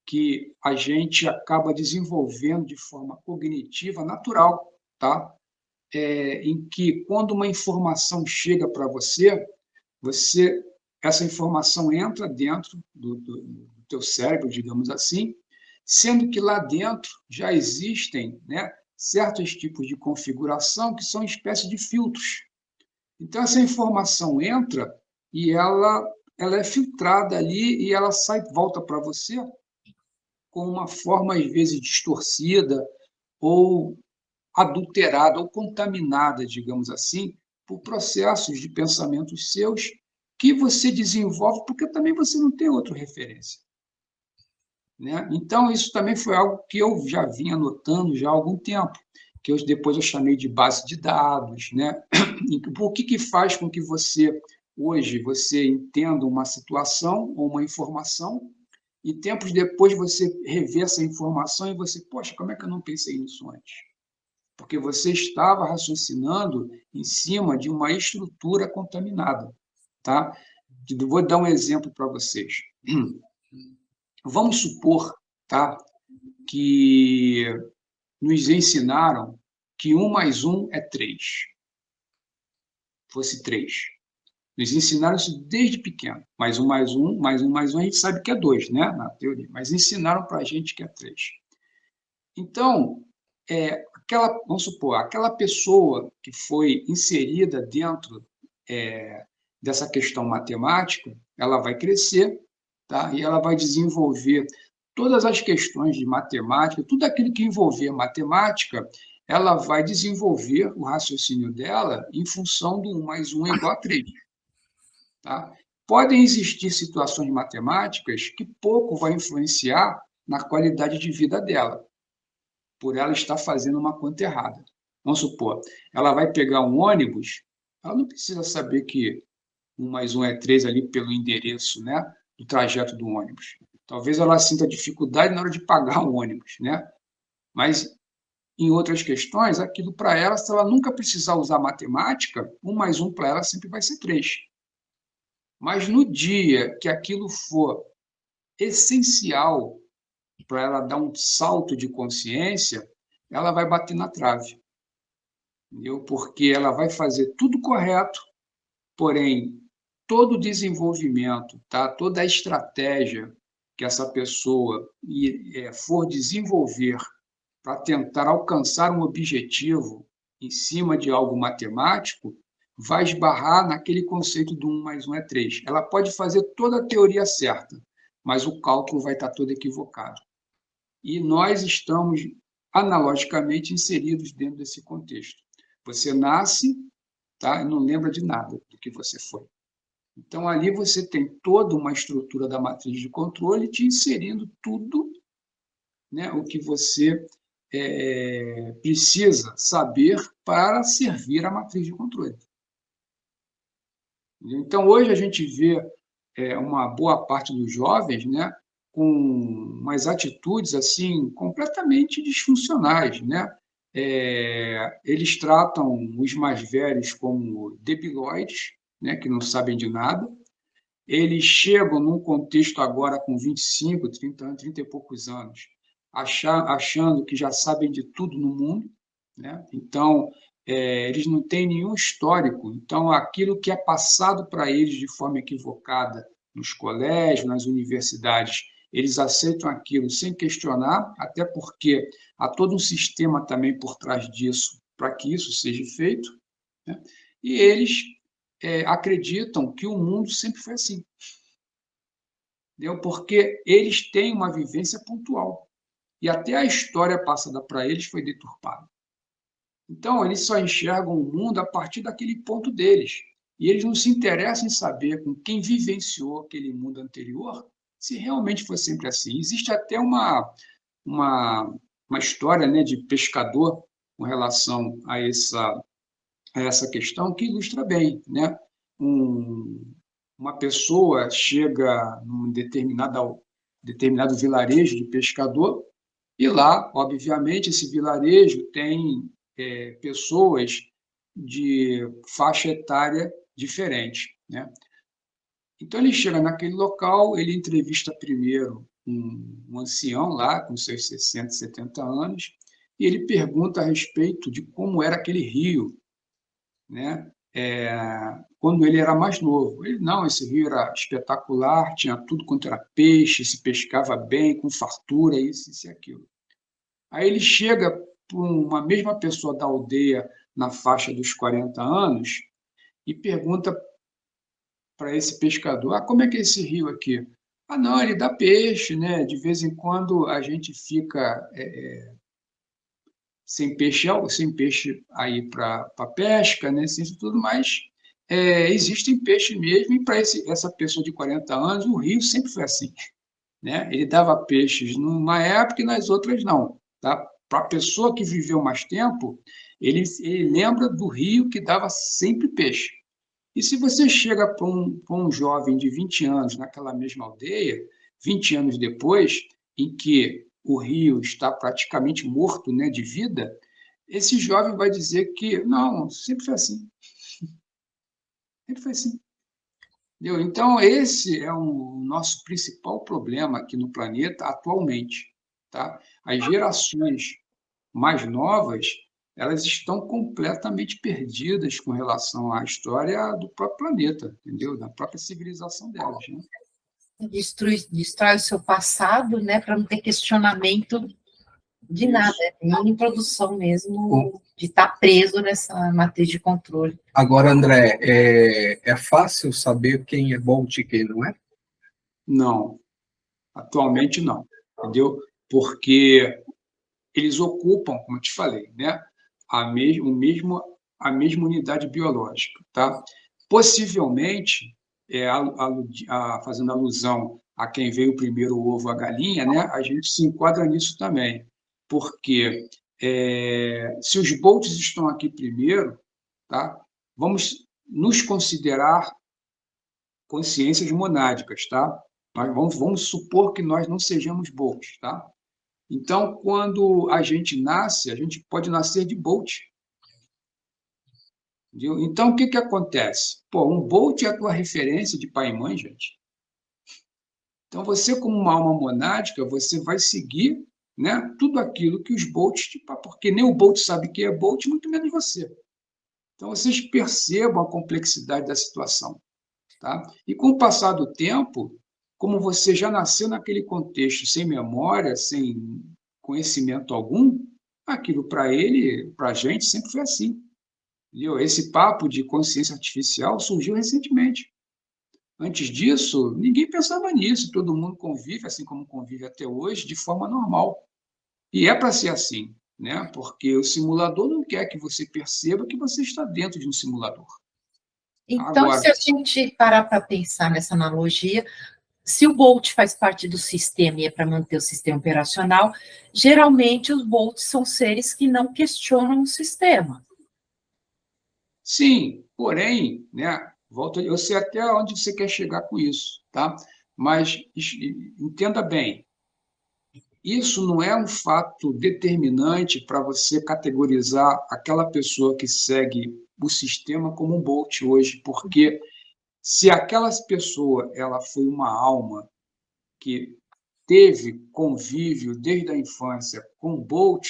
que a gente acaba desenvolvendo de forma cognitiva natural, tá? Em que quando uma informação chega para você essa informação entra dentro do teu cérebro, digamos assim, sendo que lá dentro já existem, né, certos tipos de configuração que são espécies de filtros. Então, essa informação entra e ela é filtrada ali e ela sai, volta para você com uma forma, às vezes, distorcida ou adulterada ou contaminada, digamos assim, por processos de pensamentos seus que você desenvolve porque também você não tem outra referência. Né? Então, isso também foi algo que eu já vinha notando já há algum tempo, que depois eu chamei de base de dados. Né? O que faz com que hoje, você entenda uma situação ou uma informação e tempos depois você revê essa informação e você, poxa, como é que eu não pensei nisso antes? Porque você estava raciocinando em cima de uma estrutura contaminada. Tá? Vou dar um exemplo para vocês. Vamos supor, tá, que nos ensinaram que 1 mais 1 é 3. Fosse 3. Nos ensinaram isso desde pequeno. Mais 1 mais 1, mais 1 mais 1, a gente sabe que é 2, né? Na teoria. Mas ensinaram para a gente que é 3. Então, vamos supor, aquela pessoa que foi inserida dentro dessa questão matemática, ela vai crescer, tá? E ela vai desenvolver todas as questões de matemática, tudo aquilo que envolver matemática, ela vai desenvolver o raciocínio dela em função do 1 mais 1 é igual a 3. Tá? Podem existir situações matemáticas que pouco vai influenciar na qualidade de vida dela, por ela estar fazendo uma conta errada. Vamos supor, ela vai pegar um ônibus, ela não precisa saber que 1 mais 1 é 3 ali pelo endereço, né, do trajeto do ônibus. Talvez ela sinta dificuldade na hora de pagar o ônibus, né? Mas, em outras questões, aquilo para ela, se ela nunca precisar usar matemática, 1 mais 1 para ela sempre vai ser 3. Mas no dia que aquilo for essencial para ela dar um salto de consciência, ela vai bater na trave. Entendeu? Porque ela vai fazer tudo correto, porém, todo o desenvolvimento, tá? Toda a estratégia que essa pessoa for desenvolver para tentar alcançar um objetivo em cima de algo matemático, vai esbarrar naquele conceito do 1 mais 1 é 3. Ela pode fazer toda a teoria certa, mas o cálculo vai estar todo equivocado. E nós estamos analogicamente inseridos dentro desse contexto. Você nasce, tá? E não lembra de nada do que você foi. Então, ali você tem toda uma estrutura da matriz de controle te inserindo tudo, né, o que você precisa saber para servir a matriz de controle. Então, hoje a gente vê uma boa parte dos jovens, né, com umas atitudes assim completamente disfuncionais, né? Eles tratam os mais velhos como debilóides, né, que não sabem de nada. Eles chegam num contexto agora com 25, 30 anos, 30 e poucos anos, achando que já sabem de tudo no mundo, né? Então, eles não têm nenhum histórico. Então, aquilo que é passado para eles de forma equivocada nos colégios, nas universidades, eles aceitam aquilo sem questionar, até porque há todo um sistema também por trás disso para que isso seja feito, né? E eles acreditam que o mundo sempre foi assim, entendeu? Porque eles têm uma vivência pontual e até a história passada para eles foi deturpada. Então, eles só enxergam o mundo a partir daquele ponto deles. E eles não se interessam em saber com quem vivenciou aquele mundo anterior, se realmente foi sempre assim. Existe até uma história, né, de pescador com relação a essa questão que ilustra bem, né? Uma pessoa chega num determinado vilarejo de pescador e lá, obviamente, esse vilarejo tem pessoas de faixa etária diferente, né? Então, ele chega naquele local, ele entrevista primeiro um ancião lá, com seus 60, 70 anos, e ele pergunta a respeito de como era aquele rio, né? Quando ele era mais novo. Ele, não, esse rio era espetacular, tinha tudo quanto era peixe, se pescava bem, com fartura, isso e aquilo. Aí ele chega para uma mesma pessoa da aldeia, na faixa dos 40 anos, e pergunta para esse pescador, como é que é esse rio aqui? Não, ele dá peixe, né? De vez em quando a gente fica sem peixe aí para pesca, né? Sem tudo, mas existem peixes mesmo, e para essa pessoa de 40 anos, o rio sempre foi assim, né? Ele dava peixes numa época e nas outras não, tá? Para a pessoa que viveu mais tempo, ele lembra do rio que dava sempre peixe. E se você chega para um jovem de 20 anos naquela mesma aldeia, 20 anos depois, em que o rio está praticamente morto, né, de vida, esse jovem vai dizer que não, sempre foi assim. Sempre foi assim. Entendeu? Então, esse é o nosso principal problema aqui no planeta atualmente. Tá? As gerações mais novas, elas estão completamente perdidas com relação à história do próprio planeta, entendeu? Da própria civilização delas, né? Destrói o seu passado, né, para não ter questionamento de nada, nem introdução mesmo, de estar preso nessa matriz de controle. Agora, André, é fácil saber quem é Bolt e quem não é? Não, atualmente não, entendeu? Porque eles ocupam, como eu te falei, né, a mesma unidade biológica, tá? Possivelmente, fazendo alusão a quem veio primeiro, o ovo, a galinha, né, a gente se enquadra nisso também, porque se os bolts estão aqui primeiro, tá? Vamos nos considerar consciências monádicas, tá? Nós vamos supor que nós não sejamos bolts, tá? Então, quando a gente nasce, a gente pode nascer de Bolt. Entendeu? Então, o que acontece? Um Bolt é a tua referência de pai e mãe, gente. Então, você, como uma alma monádica, você vai seguir, né, tudo aquilo que os Bolts, porque nem o Bolt sabe que é Bolt, muito menos você. Então, vocês percebam a complexidade da situação. Tá? E com o passar do tempo, como você já nasceu naquele contexto sem memória, sem conhecimento algum, aquilo para ele, para a gente, sempre foi assim. Entendeu? Esse papo de consciência artificial surgiu recentemente. Antes disso, ninguém pensava nisso, todo mundo convive, assim como convive até hoje, de forma normal. E é para ser assim, né? Porque o simulador não quer que você perceba que você está dentro de um simulador. Então, agora, se a gente parar para pensar nessa analogia, se o Bolt faz parte do sistema e é para manter o sistema operacional, geralmente os Bolts são seres que não questionam o sistema. Sim, porém, né, eu sei até onde você quer chegar com isso, tá? Mas entenda bem, isso não é um fato determinante para você categorizar aquela pessoa que segue o sistema como um Bolt hoje, porque se aquela pessoa ela foi uma alma que teve convívio desde a infância com o Bolt,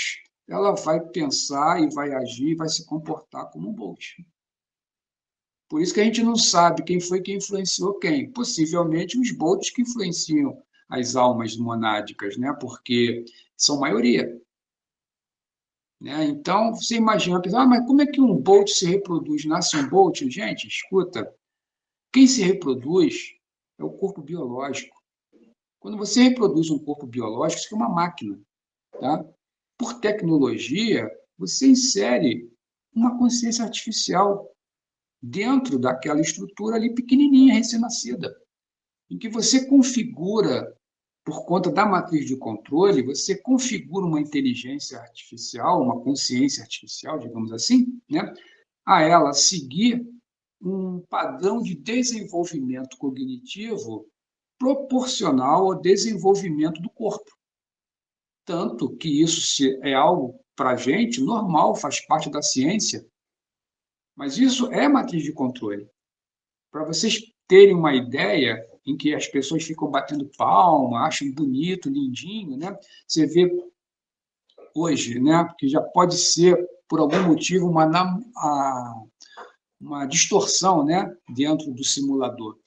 ela vai pensar e vai agir e vai se comportar como um Bolt. Por isso que a gente não sabe quem foi que influenciou quem. Possivelmente os Bolts que influenciam as almas monádicas, né? Porque são maioria. Né? Então, você imagina, mas como é que um Bolt se reproduz? Nasce um Bolt? Gente, escuta, quem se reproduz é o corpo biológico. Quando você reproduz um corpo biológico, isso é uma máquina. Tá? Por tecnologia, você insere uma consciência artificial dentro daquela estrutura ali pequenininha, recém-nascida, em que você configura, por conta da matriz de controle, você configura uma inteligência artificial, uma consciência artificial, digamos assim, né, a ela seguir um padrão de desenvolvimento cognitivo proporcional ao desenvolvimento do corpo. Tanto que isso é algo, para a gente, normal, faz parte da ciência, mas isso é matriz de controle. Para vocês terem uma ideia em que as pessoas ficam batendo palma, acham bonito, lindinho, né? Você vê hoje, né, que já pode ser, por algum motivo, uma distorção, né, dentro do simulador.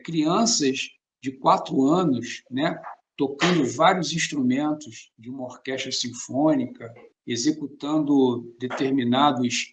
Crianças de 4 anos, né, tocando vários instrumentos de uma orquestra sinfônica, executando determinados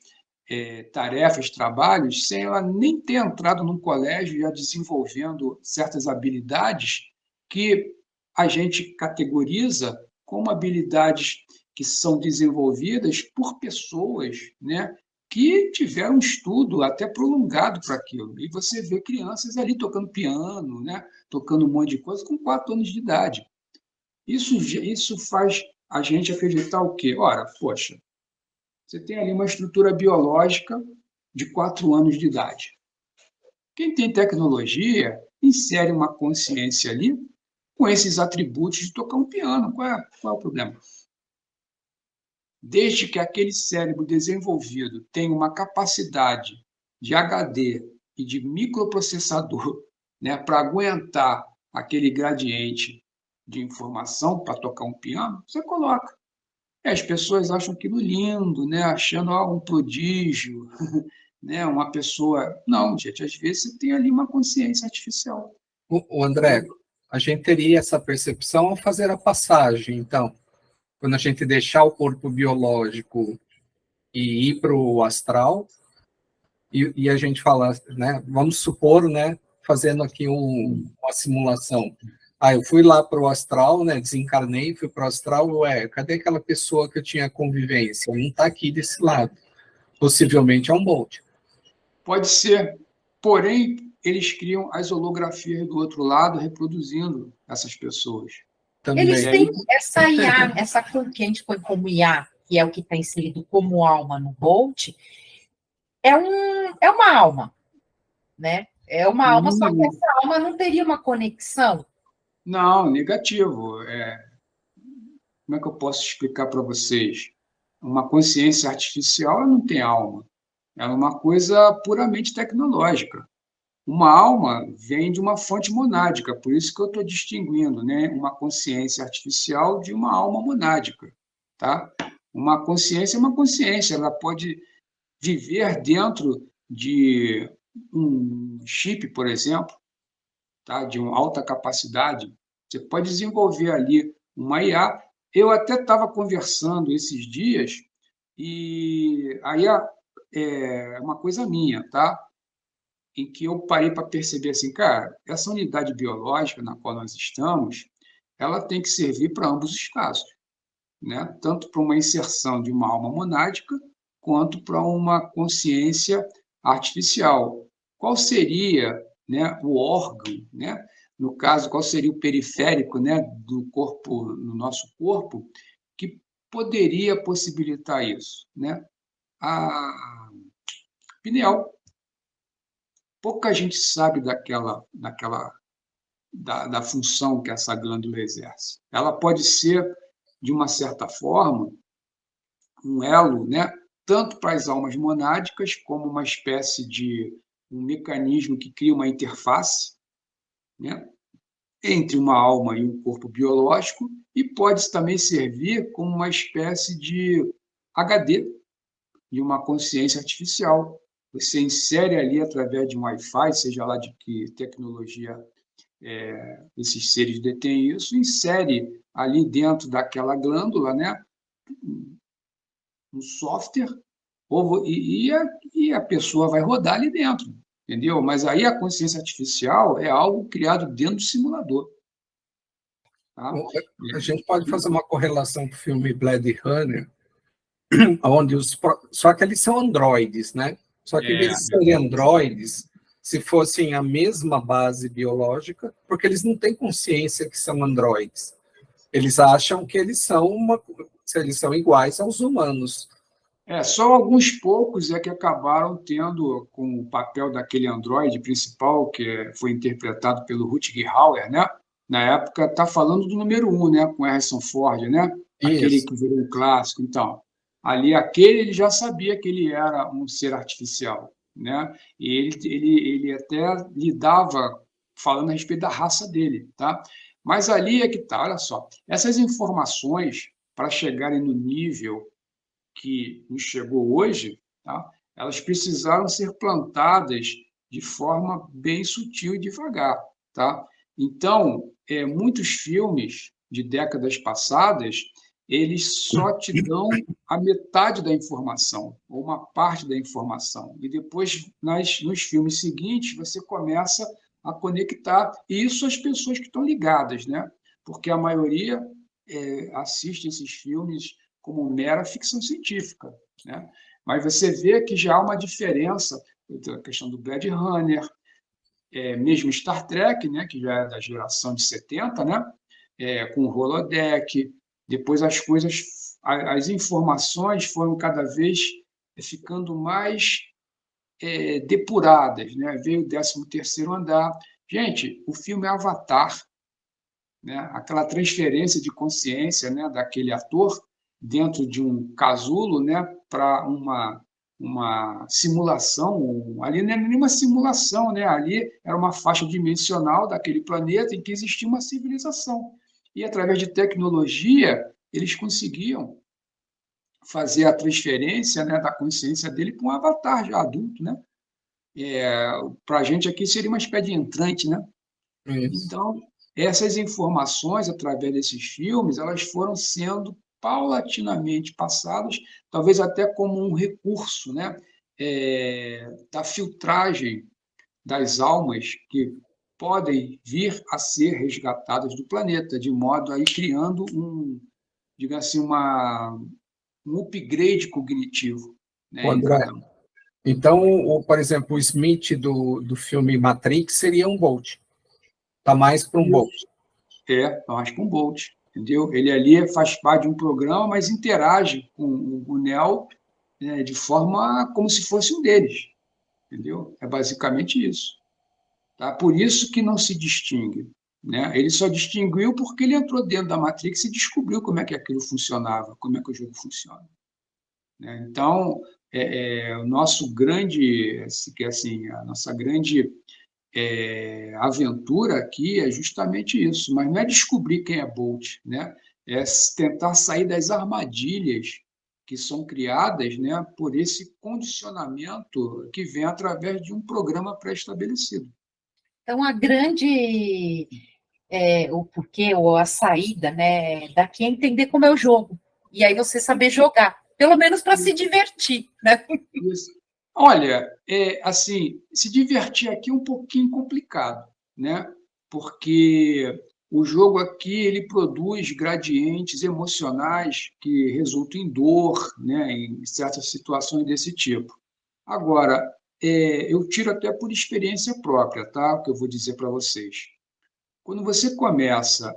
tarefas, trabalhos, sem ela nem ter entrado num colégio já desenvolvendo certas habilidades que a gente categoriza como habilidades que são desenvolvidas por pessoas, né, que tiveram um estudo até prolongado para aquilo. E você vê crianças ali tocando piano, né, tocando um monte de coisa com 4 anos de idade. Isso faz a gente acreditar o quê? Ora, poxa, você tem ali uma estrutura biológica de 4 anos de idade. Quem tem tecnologia insere uma consciência ali com esses atributos de tocar um piano. Qual é o problema? Desde que aquele cérebro desenvolvido tenha uma capacidade de HD e de microprocessador, né, para aguentar aquele gradiente de informação para tocar um piano, você coloca. As pessoas acham aquilo lindo, né? Achando um prodígio, né? Uma pessoa... Não, gente, às vezes você tem ali uma consciência artificial. O André, a gente teria essa percepção ao fazer a passagem, então, quando a gente deixar o corpo biológico e ir para o astral, e a gente falar, né? Vamos supor, né? Fazendo aqui uma simulação. Eu fui lá para o astral, né? Desencarnei, fui para o astral. Cadê aquela pessoa que eu tinha convivência? Não está aqui desse lado. Possivelmente é um Bolt. Pode ser. Porém, eles criam as holografias do outro lado, reproduzindo essas pessoas. Também. Eles têm essa IA, essa que a gente põe como IA, que é o que está inserido como alma no Bolt, é uma alma, né? É uma alma, só que essa alma não teria uma conexão. Não, negativo. Como é que eu posso explicar para vocês? Uma consciência artificial ela não tem alma. Ela é uma coisa puramente tecnológica. Uma alma vem de uma fonte monádica, por isso que eu estou distinguindo, né, uma consciência artificial de uma alma monádica. Tá? Uma consciência é uma consciência, ela pode viver dentro de um chip, por exemplo, tá? De uma alta capacidade. Você pode desenvolver ali uma IA. Eu até estava conversando esses dias, e a IA é uma coisa minha, tá? Em que eu parei para perceber assim, cara, essa unidade biológica na qual nós estamos, ela tem que servir para ambos os casos, né? Tanto para uma inserção de uma alma monádica, quanto para uma consciência artificial. Qual seria, né, o órgão, né? No caso, qual seria o periférico, né, do corpo, no nosso corpo, que poderia possibilitar isso, né? A pineal. Pouca gente sabe da função que essa glândula exerce. Ela pode ser, de uma certa forma, um elo, né, tanto para as almas monádicas, como uma espécie de um mecanismo que cria uma interface, né, entre uma alma e um corpo biológico, e pode também servir como uma espécie de HD, de uma consciência artificial. Você insere ali, através de um Wi-Fi, seja lá de que tecnologia esses seres detêm isso, insere ali dentro daquela glândula, né, um software, e a pessoa vai rodar ali dentro, entendeu? Mas aí a consciência artificial é algo criado dentro do simulador. Tá? A gente pode fazer uma correlação com o filme Blade Runner, onde só que eles são androides, né? Só que em vez de serem androides, se fossem a mesma base biológica, porque eles não têm consciência que são androides. Eles acham que eles são iguais aos humanos. Só alguns poucos é que acabaram tendo, com o papel daquele androide principal, que foi interpretado pelo Rutger Hauer, né? Na época, está falando do número 1, né? Com Harrison Ford, né? Aquele que virou um clássico. Então, ali, ele já sabia que ele era um ser artificial, né? E ele até lidava falando a respeito da raça dele, tá? Mas ali é que está, olha só, essas informações, para chegarem no nível que nos chegou hoje, tá? Elas precisaram ser plantadas de forma bem sutil e devagar. Tá? Então, muitos filmes de décadas passadas, eles só te dão a metade da informação, ou uma parte da informação. E depois, nos filmes seguintes, você começa a conectar isso às pessoas que estão ligadas, né? Porque a maioria assiste esses filmes como mera ficção científica, né? Mas você vê que já há uma diferença entre a questão do Blade Runner, mesmo Star Trek, né, que já é da geração de 70, né, com o holodeck. Depois as informações foram cada vez ficando mais depuradas, né? Veio o 13º andar. Gente, o filme Avatar, né, aquela transferência de consciência, né, daquele ator dentro de um casulo, né, para uma simulação, ali não é nenhuma simulação, né, ali era uma faixa dimensional daquele planeta em que existia uma civilização. E, através de tecnologia, eles conseguiam fazer a transferência, né, da consciência dele para um avatar já adulto, né? Para a gente aqui seria uma espécie de entrante, né? Isso. Então, essas informações, através desses filmes, elas foram sendo paulatinamente passadas, talvez até como um recurso, né, da filtragem das almas que podem vir a ser resgatadas do planeta, de modo a ir criando digamos assim, um upgrade cognitivo, né, em André, cada um. então, por exemplo, o Smith do filme Matrix seria um Bolt. Está mais para um Bolt. Eu acho que um Bolt, entendeu? Ele ali faz parte de um programa, mas interage com o Neo, né, de forma como se fosse um deles, entendeu? É basicamente isso. Tá? Por isso que não se distingue. Né? Ele só distinguiu porque ele entrou dentro da Matrix e descobriu como é que aquilo funcionava, como é que o jogo funciona. Né? Então, o nosso grande, assim, a nossa grande aventura aqui é justamente isso, mas não é descobrir quem é Bolt, né? É tentar sair das armadilhas que são criadas, né, por esse condicionamento que vem através de um programa pré-estabelecido. Então, o porquê ou a saída, né, daqui é entender como é o jogo. E aí você saber jogar, pelo menos para se divertir, né? Isso. Olha, assim, se divertir aqui é um pouquinho complicado, né? Porque o jogo aqui ele produz gradientes emocionais que resultam em dor, né? Em certas situações desse tipo. Agora, eu tiro até por experiência própria, tá? O que eu vou dizer para vocês. Quando você começa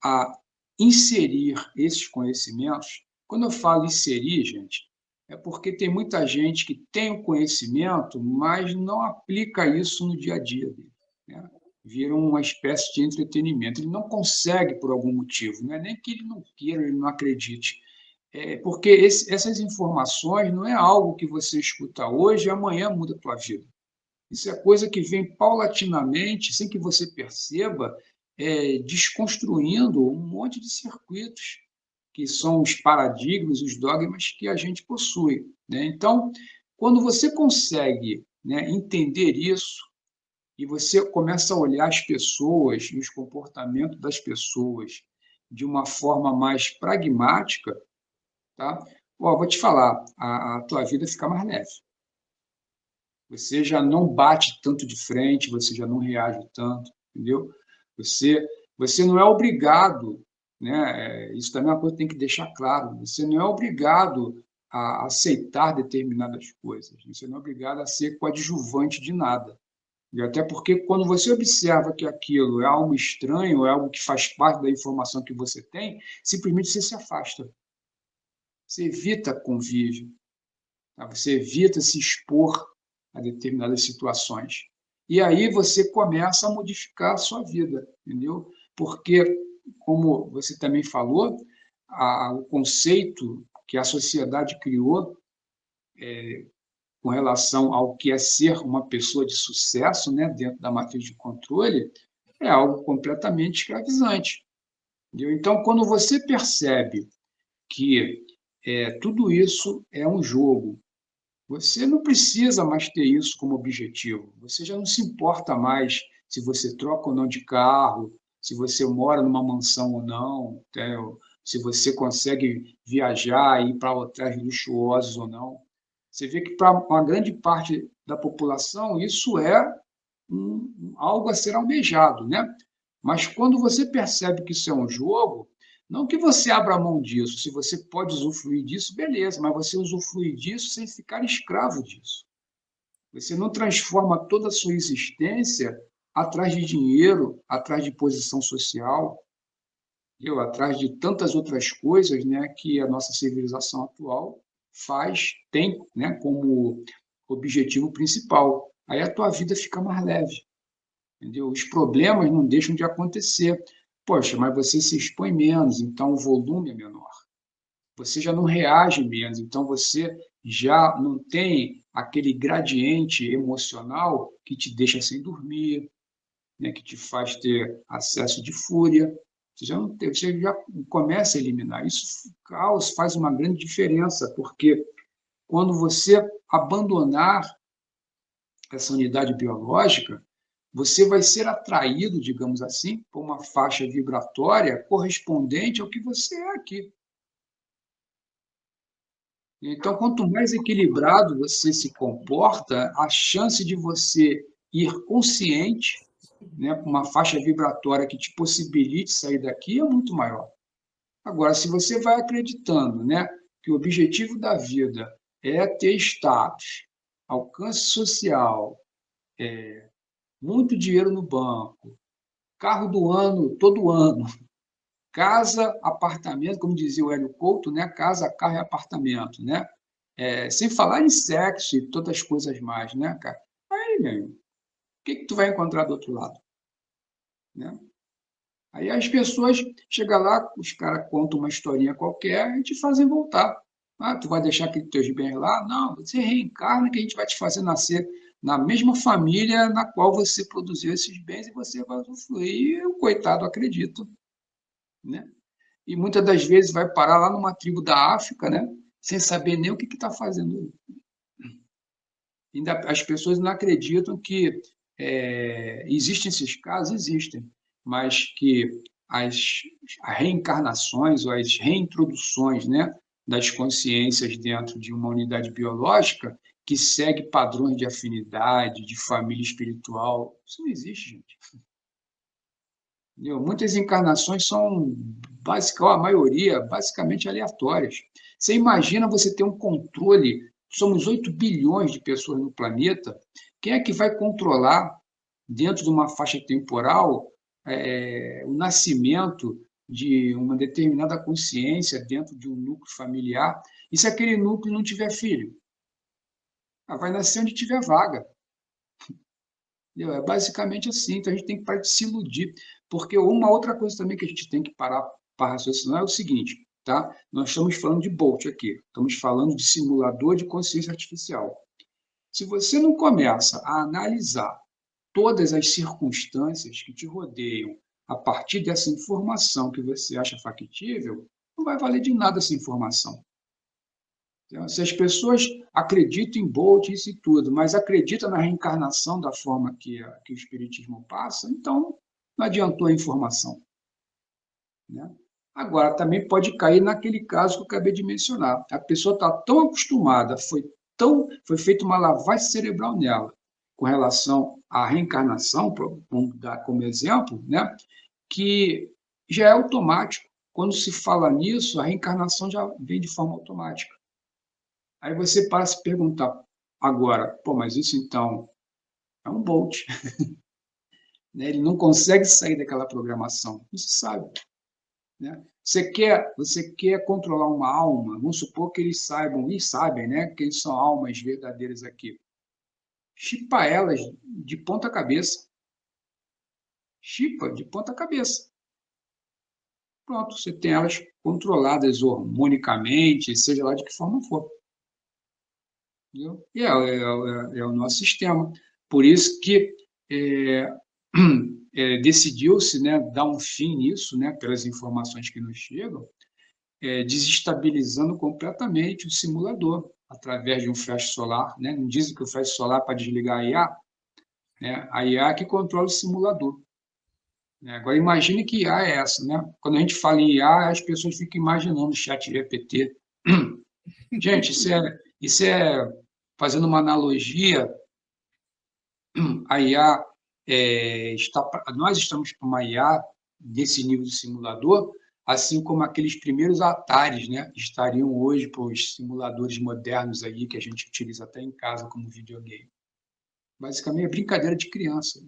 a inserir esses conhecimentos, quando eu falo inserir, gente, é porque tem muita gente que tem o conhecimento, mas não aplica isso no dia a dia dele, né? Vira uma espécie de entretenimento. Ele não consegue por algum motivo, não é nem que ele não queira, ele não acredite. Porque essas informações não é algo que você escuta hoje e amanhã muda a tua vida. Isso é coisa que vem paulatinamente, sem que você perceba, desconstruindo um monte de circuitos, que são os paradigmas, os dogmas que a gente possui, né? Então, quando você consegue, né, entender isso, e você começa a olhar as pessoas e os comportamentos das pessoas de uma forma mais pragmática, tá? Ó, vou te falar, a tua vida fica mais leve. Você já não bate tanto de frente, você já não reage tanto, entendeu? Você, você não é obrigado, né? Isso também é uma coisa que tem que deixar claro. Você não é obrigado a aceitar determinadas coisas. Você não é obrigado a ser coadjuvante de nada. E até porque quando você observa que aquilo é algo estranho, é algo que faz parte da informação que você tem, simplesmente você se afasta. Você evita convívio, tá? Você evita se expor a determinadas situações. E aí você começa a modificar a sua vida, entendeu? Porque, como você também falou, o conceito que a sociedade criou com relação ao que é ser uma pessoa de sucesso, né, dentro da matriz de controle, é algo completamente escravizante. Entendeu? Então, quando você percebe que tudo isso é um jogo, você não precisa mais ter isso como objetivo. Você já não se importa mais se você troca ou não de carro, se você mora numa mansão ou não, se você consegue viajar e ir para hotéis luxuosos ou não. Você vê que para uma grande parte da população isso é algo a ser almejado, né? Mas quando você percebe que isso é um jogo, não que você abra mão disso, se você pode usufruir disso, beleza, mas você usufrui disso sem ficar escravo disso. Você não transforma toda a sua existência atrás de dinheiro, atrás de posição social, atrás de tantas outras coisas, né, que a nossa civilização atual tem, né, como objetivo principal. Aí a tua vida fica mais leve, entendeu? Os problemas não deixam de acontecer. Poxa, mas você se expõe menos, então o volume é menor. Você já não reage menos, então você já não tem aquele gradiente emocional que te deixa sem dormir, né, que te faz ter acesso de fúria. Você já começa a eliminar. Isso faz uma grande diferença, porque quando você abandonar essa unidade biológica, você vai ser atraído, digamos assim, por uma faixa vibratória correspondente ao que você é aqui. Então, quanto mais equilibrado você se comporta, a chance de você ir consciente, né, com uma faixa vibratória que te possibilite sair daqui é muito maior. Agora, se você vai acreditando, né, que o objetivo da vida é ter status, alcance social, muito dinheiro no banco, carro do ano, todo ano, casa, apartamento, como dizia o Hélio Couto, né? Casa, carro e apartamento, né? Sem falar em sexo e todas as coisas mais, né, cara? Aí, meu, o que tu vai encontrar do outro lado? Né? Aí as pessoas chegam lá, os caras contam uma historinha qualquer e te fazem voltar. Ah, tu vai deixar aqueles teus bens lá? Não, você reencarna que a gente vai te fazer nascer na mesma família na qual você produziu esses bens e você vai usufruir. E o coitado acredita, né? E muitas das vezes vai parar lá numa tribo da África, né? Sem saber nem o que está fazendo. Ainda, as pessoas não acreditam que existem esses casos, existem, mas que as reencarnações ou as reintroduções, né, das consciências dentro de uma unidade biológica que segue padrões de afinidade, de família espiritual, isso não existe, gente. Entendeu? Muitas encarnações são, a maioria, basicamente aleatórias. Você imagina você ter um controle, somos 8 bilhões de pessoas no planeta, quem é que vai controlar, dentro de uma faixa temporal, o nascimento de uma determinada consciência dentro de um núcleo familiar? E se aquele núcleo não tiver filho? Vai nascer onde tiver vaga. Entendeu? É basicamente assim, então a gente tem que parar de se iludir. Porque uma outra coisa também que a gente tem que parar para raciocinar é o seguinte, tá? Nós estamos falando de Bolt aqui, estamos falando de simulador de consciência artificial. Se você não começa a analisar todas as circunstâncias que te rodeiam a partir dessa informação que você acha factível, não vai valer de nada essa informação. Então, se as pessoas acreditam em Bolt, isso e tudo, mas acreditam na reencarnação da forma que o Espiritismo passa, então não adiantou a informação. Né? Agora, também pode cair naquele caso que eu acabei de mencionar. A pessoa está tão acostumada, foi feita uma lavagem cerebral nela, com relação à reencarnação, vamos dar como exemplo, né? Que já é automático. Quando se fala nisso, a reencarnação já vem de forma automática. Aí você para se perguntar agora, pô, mas isso então é um Bolt. Né? Ele não consegue sair daquela programação. Não se sabe. Né? Você quer controlar uma alma, vamos supor que eles saibam, e sabem, né, que eles são almas verdadeiras aqui. Chipa elas de ponta cabeça. Chipa de ponta cabeça. Pronto, você tem elas controladas hormonicamente, seja lá de que forma for. Entendeu? E é o nosso sistema. Por isso que decidiu-se, né, dar um fim nisso, né, pelas informações que nos chegam, desestabilizando completamente o simulador, através de um flash solar. Né? Não dizem que o flash solar é para desligar a IA, né? A IA que controla o simulador. Agora, imagine que IA é essa. Né? Quando a gente fala em IA, as pessoas ficam imaginando o chat GPT. Gente, isso é fazendo uma analogia, a IA nós estamos com uma IA desse nível de simulador, assim como aqueles primeiros Ataris, né, estariam hoje para os simuladores modernos aí que a gente utiliza até em casa como videogame. Basicamente é brincadeira de criança.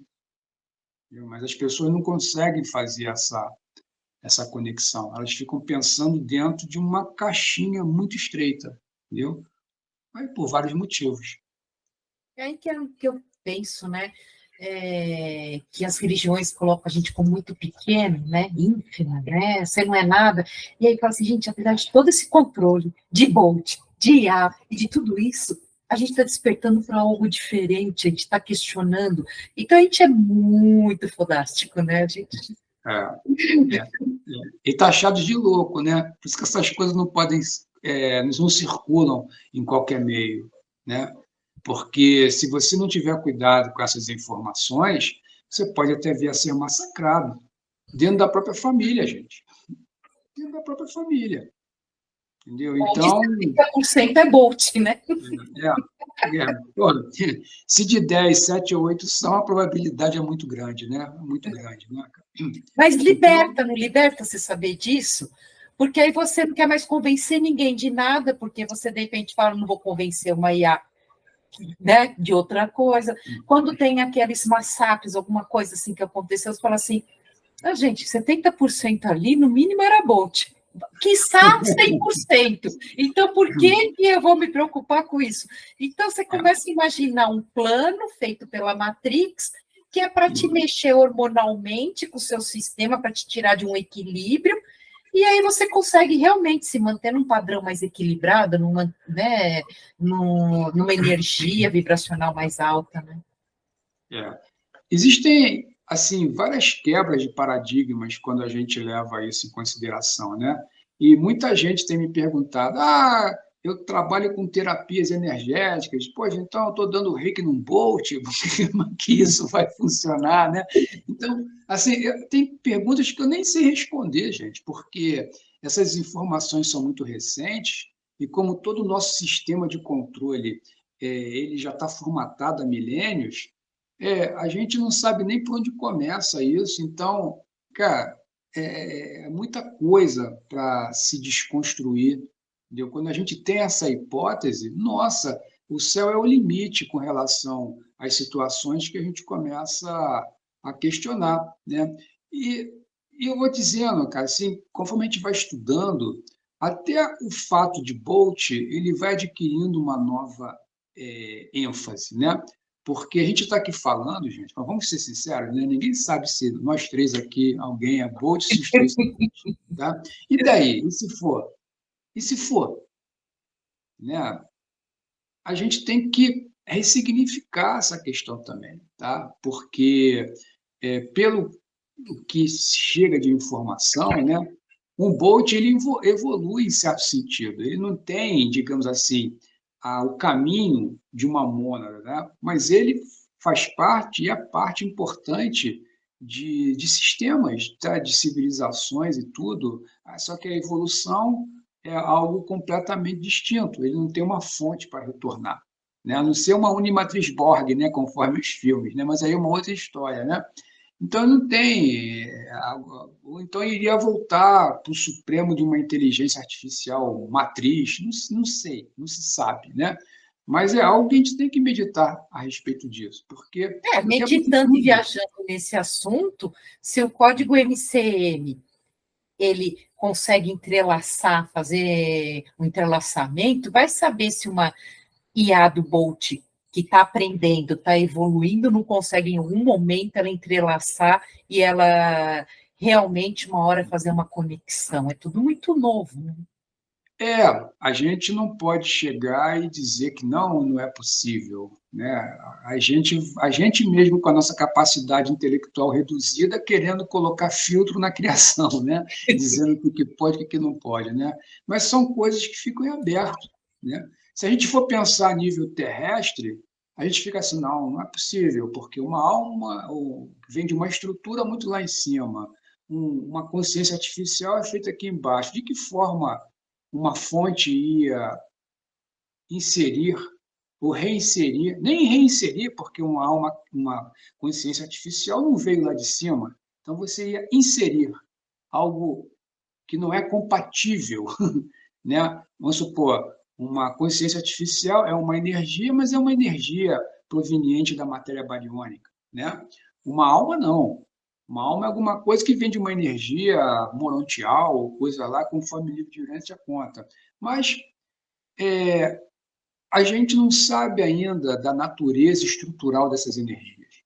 Entendeu? Mas as pessoas não conseguem fazer essa conexão. Elas ficam pensando dentro de uma caixinha muito estreita, entendeu? Mas por vários motivos. É aí que eu penso, né? Que as religiões colocam a gente como muito pequeno, né? Ínfima, né? Você não é nada. E aí fala assim, gente, apesar de todo esse controle de Bolt, de IA e de tudo isso, a gente está despertando para algo diferente, a gente está questionando. Então a gente é muito fodástico, né? A gente... E taxados de louco, né? Por isso que essas coisas não podem, não circulam em qualquer meio, né? Porque se você não tiver cuidado com essas informações, você pode até vir a ser massacrado dentro da própria família, gente. Dentro da própria família. Entendeu? Então... 30% é Bolt, né? Se de 10, 7 ou 8 são, a probabilidade é muito grande, né? Muito grande, né? Mas liberta, não liberta você saber disso? Porque aí você não quer mais convencer ninguém de nada, porque você, de repente, fala, não vou convencer uma IA, né, de outra coisa. Quando tem aqueles massacres, alguma coisa assim que aconteceu, você fala assim, gente, 70% ali, no mínimo era Bolt. Quiçá 100%. Então, por que eu vou me preocupar com isso? Então, você começa a imaginar um plano feito pela Matrix, que é para te mexer hormonalmente com o seu sistema, para te tirar de um equilíbrio, e aí você consegue realmente se manter num padrão mais equilibrado, numa energia vibracional mais alta, né? Existem, assim, várias quebras de paradigmas quando a gente leva isso em consideração, né? E muita gente tem me perguntado, eu trabalho com terapias energéticas, pois então eu estou dando reiki num Bolt, que isso vai funcionar, né? Então, assim, tem perguntas que eu nem sei responder, gente, porque essas informações são muito recentes e como todo o nosso sistema de controle ele já está formatado há milênios, a gente não sabe nem por onde começa isso. Então, cara, é muita coisa para se desconstruir. Entendeu? Quando a gente tem essa hipótese, nossa, o céu é o limite com relação às situações que a gente começa a questionar, né? E eu vou dizendo, cara, assim, conforme a gente vai estudando, até o fato de Bolt, ele vai adquirindo uma nova ênfase, né? Porque a gente está aqui falando, gente, mas vamos ser sinceros, né? Ninguém sabe se nós três aqui, alguém é Bolt, se os três são Bolt, tá? E daí? E se for? E se for? Né? A gente tem que ressignificar essa questão também, tá? Porque pelo que chega de informação, né? Um Bolt ele evolui em certo sentido. Ele não tem, digamos assim, o caminho de uma mônada, né? Mas ele faz parte e é parte importante de sistemas, tá? De civilizações e tudo. Só que a evolução é algo completamente distinto. Ele não tem uma fonte para retornar, né? A não ser uma Unimatriz Borg, né? Conforme os filmes, né? Mas aí é uma outra história, né? Então, não tem. Ou então iria voltar para o supremo de uma inteligência artificial matriz, não sei, não se sabe, né? Mas é algo que a gente tem que meditar a respeito disso, porque meditando e viajando nesse assunto, se o código MCM ele consegue entrelaçar, fazer um entrelaçamento, vai saber se uma IA do Bolt que está aprendendo, está evoluindo, não consegue em algum momento ela entrelaçar e ela realmente uma hora fazer uma conexão. É tudo muito novo, né? A gente não pode chegar e dizer que não é possível, né? A gente mesmo com a nossa capacidade intelectual reduzida, querendo colocar filtro na criação, né? Dizendo o que pode e o que não pode, né? Mas são coisas que ficam em aberto, né? Se a gente for pensar a nível terrestre, a gente fica assim, não é possível, porque uma alma vem de uma estrutura muito lá em cima, uma consciência artificial é feita aqui embaixo. De que forma uma fonte ia inserir ou reinserir, nem reinserir, porque uma consciência artificial não veio lá de cima, então você ia inserir algo que não é compatível, né? Vamos supor, uma consciência artificial é uma energia, mas é uma energia proveniente da matéria bariônica, né? Uma alma não. Uma alma é alguma coisa que vem de uma energia morontial, coisa lá, conforme o livro de Urântia conta. Mas a gente não sabe ainda da natureza estrutural dessas energias.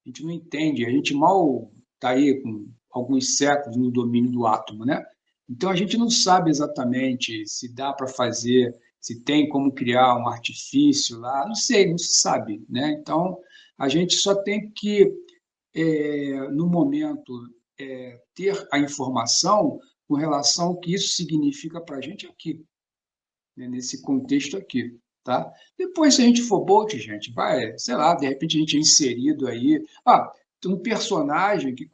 A gente não entende, a gente mal está aí com alguns séculos no domínio do átomo, né? Então, a gente não sabe exatamente se dá para fazer, se tem como criar um artifício lá, não sei, não se sabe, né? Então, a gente só tem que, no momento, ter a informação com relação ao que isso significa para a gente aqui, né? Nesse contexto aqui. Tá? Depois, se a gente for Bolt, gente, vai, sei lá, de repente a gente é inserido aí. Tem um personagem que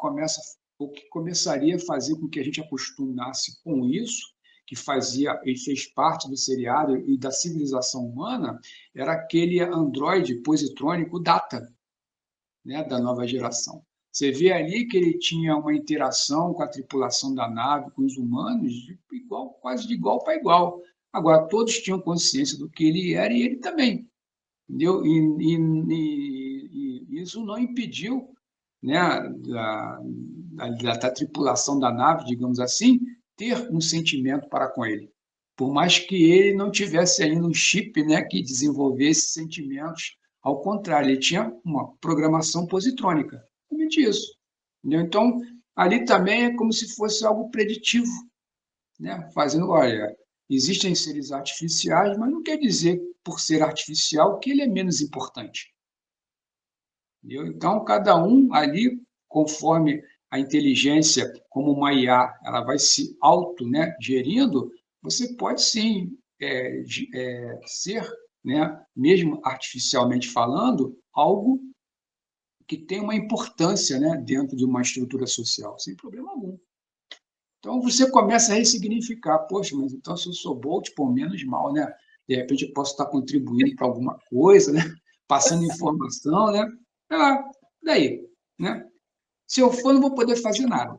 começaria a fazer com que a gente acostumasse com isso, que fazia e fez parte do seriado e da civilização humana, era aquele androide positrônico Data, né, da nova geração. Você vê ali que ele tinha uma interação com a tripulação da nave, com os humanos, quase de igual para igual. Agora, todos tinham consciência do que ele era e ele também. Entendeu? E isso não impediu, né, da tripulação da nave, digamos assim, ter um sentimento para com ele. Por mais que ele não tivesse ainda um chip, né, que desenvolvesse sentimentos, ao contrário, ele tinha uma programação positrônica. Somente isso. Entendeu? Então, ali também é como se fosse algo preditivo, né? Fazendo, olha, existem seres artificiais, mas não quer dizer, por ser artificial, que ele é menos importante. Entendeu? Então, cada um ali, conforme a inteligência, como uma IA, ela vai se auto-gerindo, você pode sim ser, né, mesmo artificialmente falando, algo que tem uma importância, né, dentro de uma estrutura social, sem problema algum. Então, você começa a ressignificar. Poxa, mas então se eu sou Bolt, por menos mal, né? De repente eu posso estar contribuindo para alguma coisa, né? Passando informação, né? Daí, né? Se eu for, não vou poder fazer nada.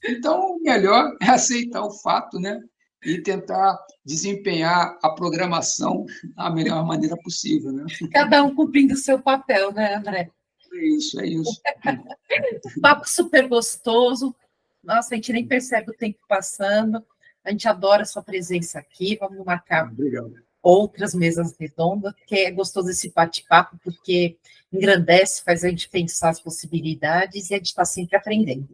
Então, o melhor é aceitar o fato, né? E tentar desempenhar a programação da melhor maneira possível, né? Cada um cumprindo o seu papel, né, André? É isso, é isso. Papo super gostoso. Nossa, a gente nem percebe o tempo passando. A gente adora a sua presença aqui. Vamos marcar Obrigado. outras mesas redondas, que é gostoso esse bate-papo, porque engrandece, faz a gente pensar as possibilidades e a gente está sempre aprendendo.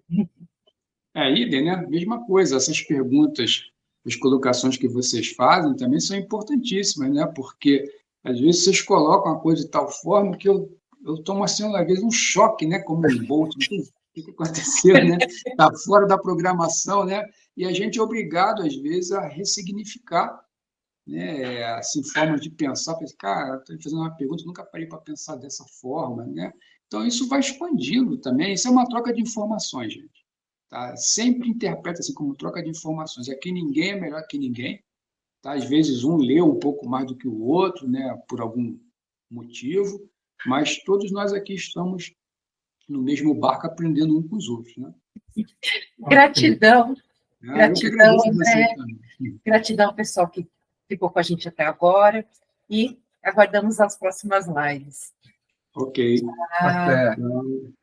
Idem, né? Mesma coisa, essas perguntas, as colocações que vocês fazem também são importantíssimas, né? Porque às vezes vocês colocam a coisa de tal forma que eu tomo assim, às vezes, um choque, né? Como um Bolt, o que aconteceu, né? Está fora da programação, né? E a gente é obrigado, às vezes, a ressignificar, né? Assim, formas de pensar. Cara, estou fazendo uma pergunta, nunca parei para pensar dessa forma, né? Então, isso vai expandindo também. Isso é uma troca de informações, gente. Tá? Sempre interpreta assim como troca de informações. Aqui ninguém é melhor que ninguém. Tá? Às vezes um lê um pouco mais do que o outro, né? Por algum motivo, mas todos nós aqui estamos no mesmo barco aprendendo um com os outros. Né? Gratidão. Eu que Gratidão, agradeço a você André. também. Gratidão, pessoal, que ficou com a gente até agora. E aguardamos as próximas lives. Ok. Até. Então,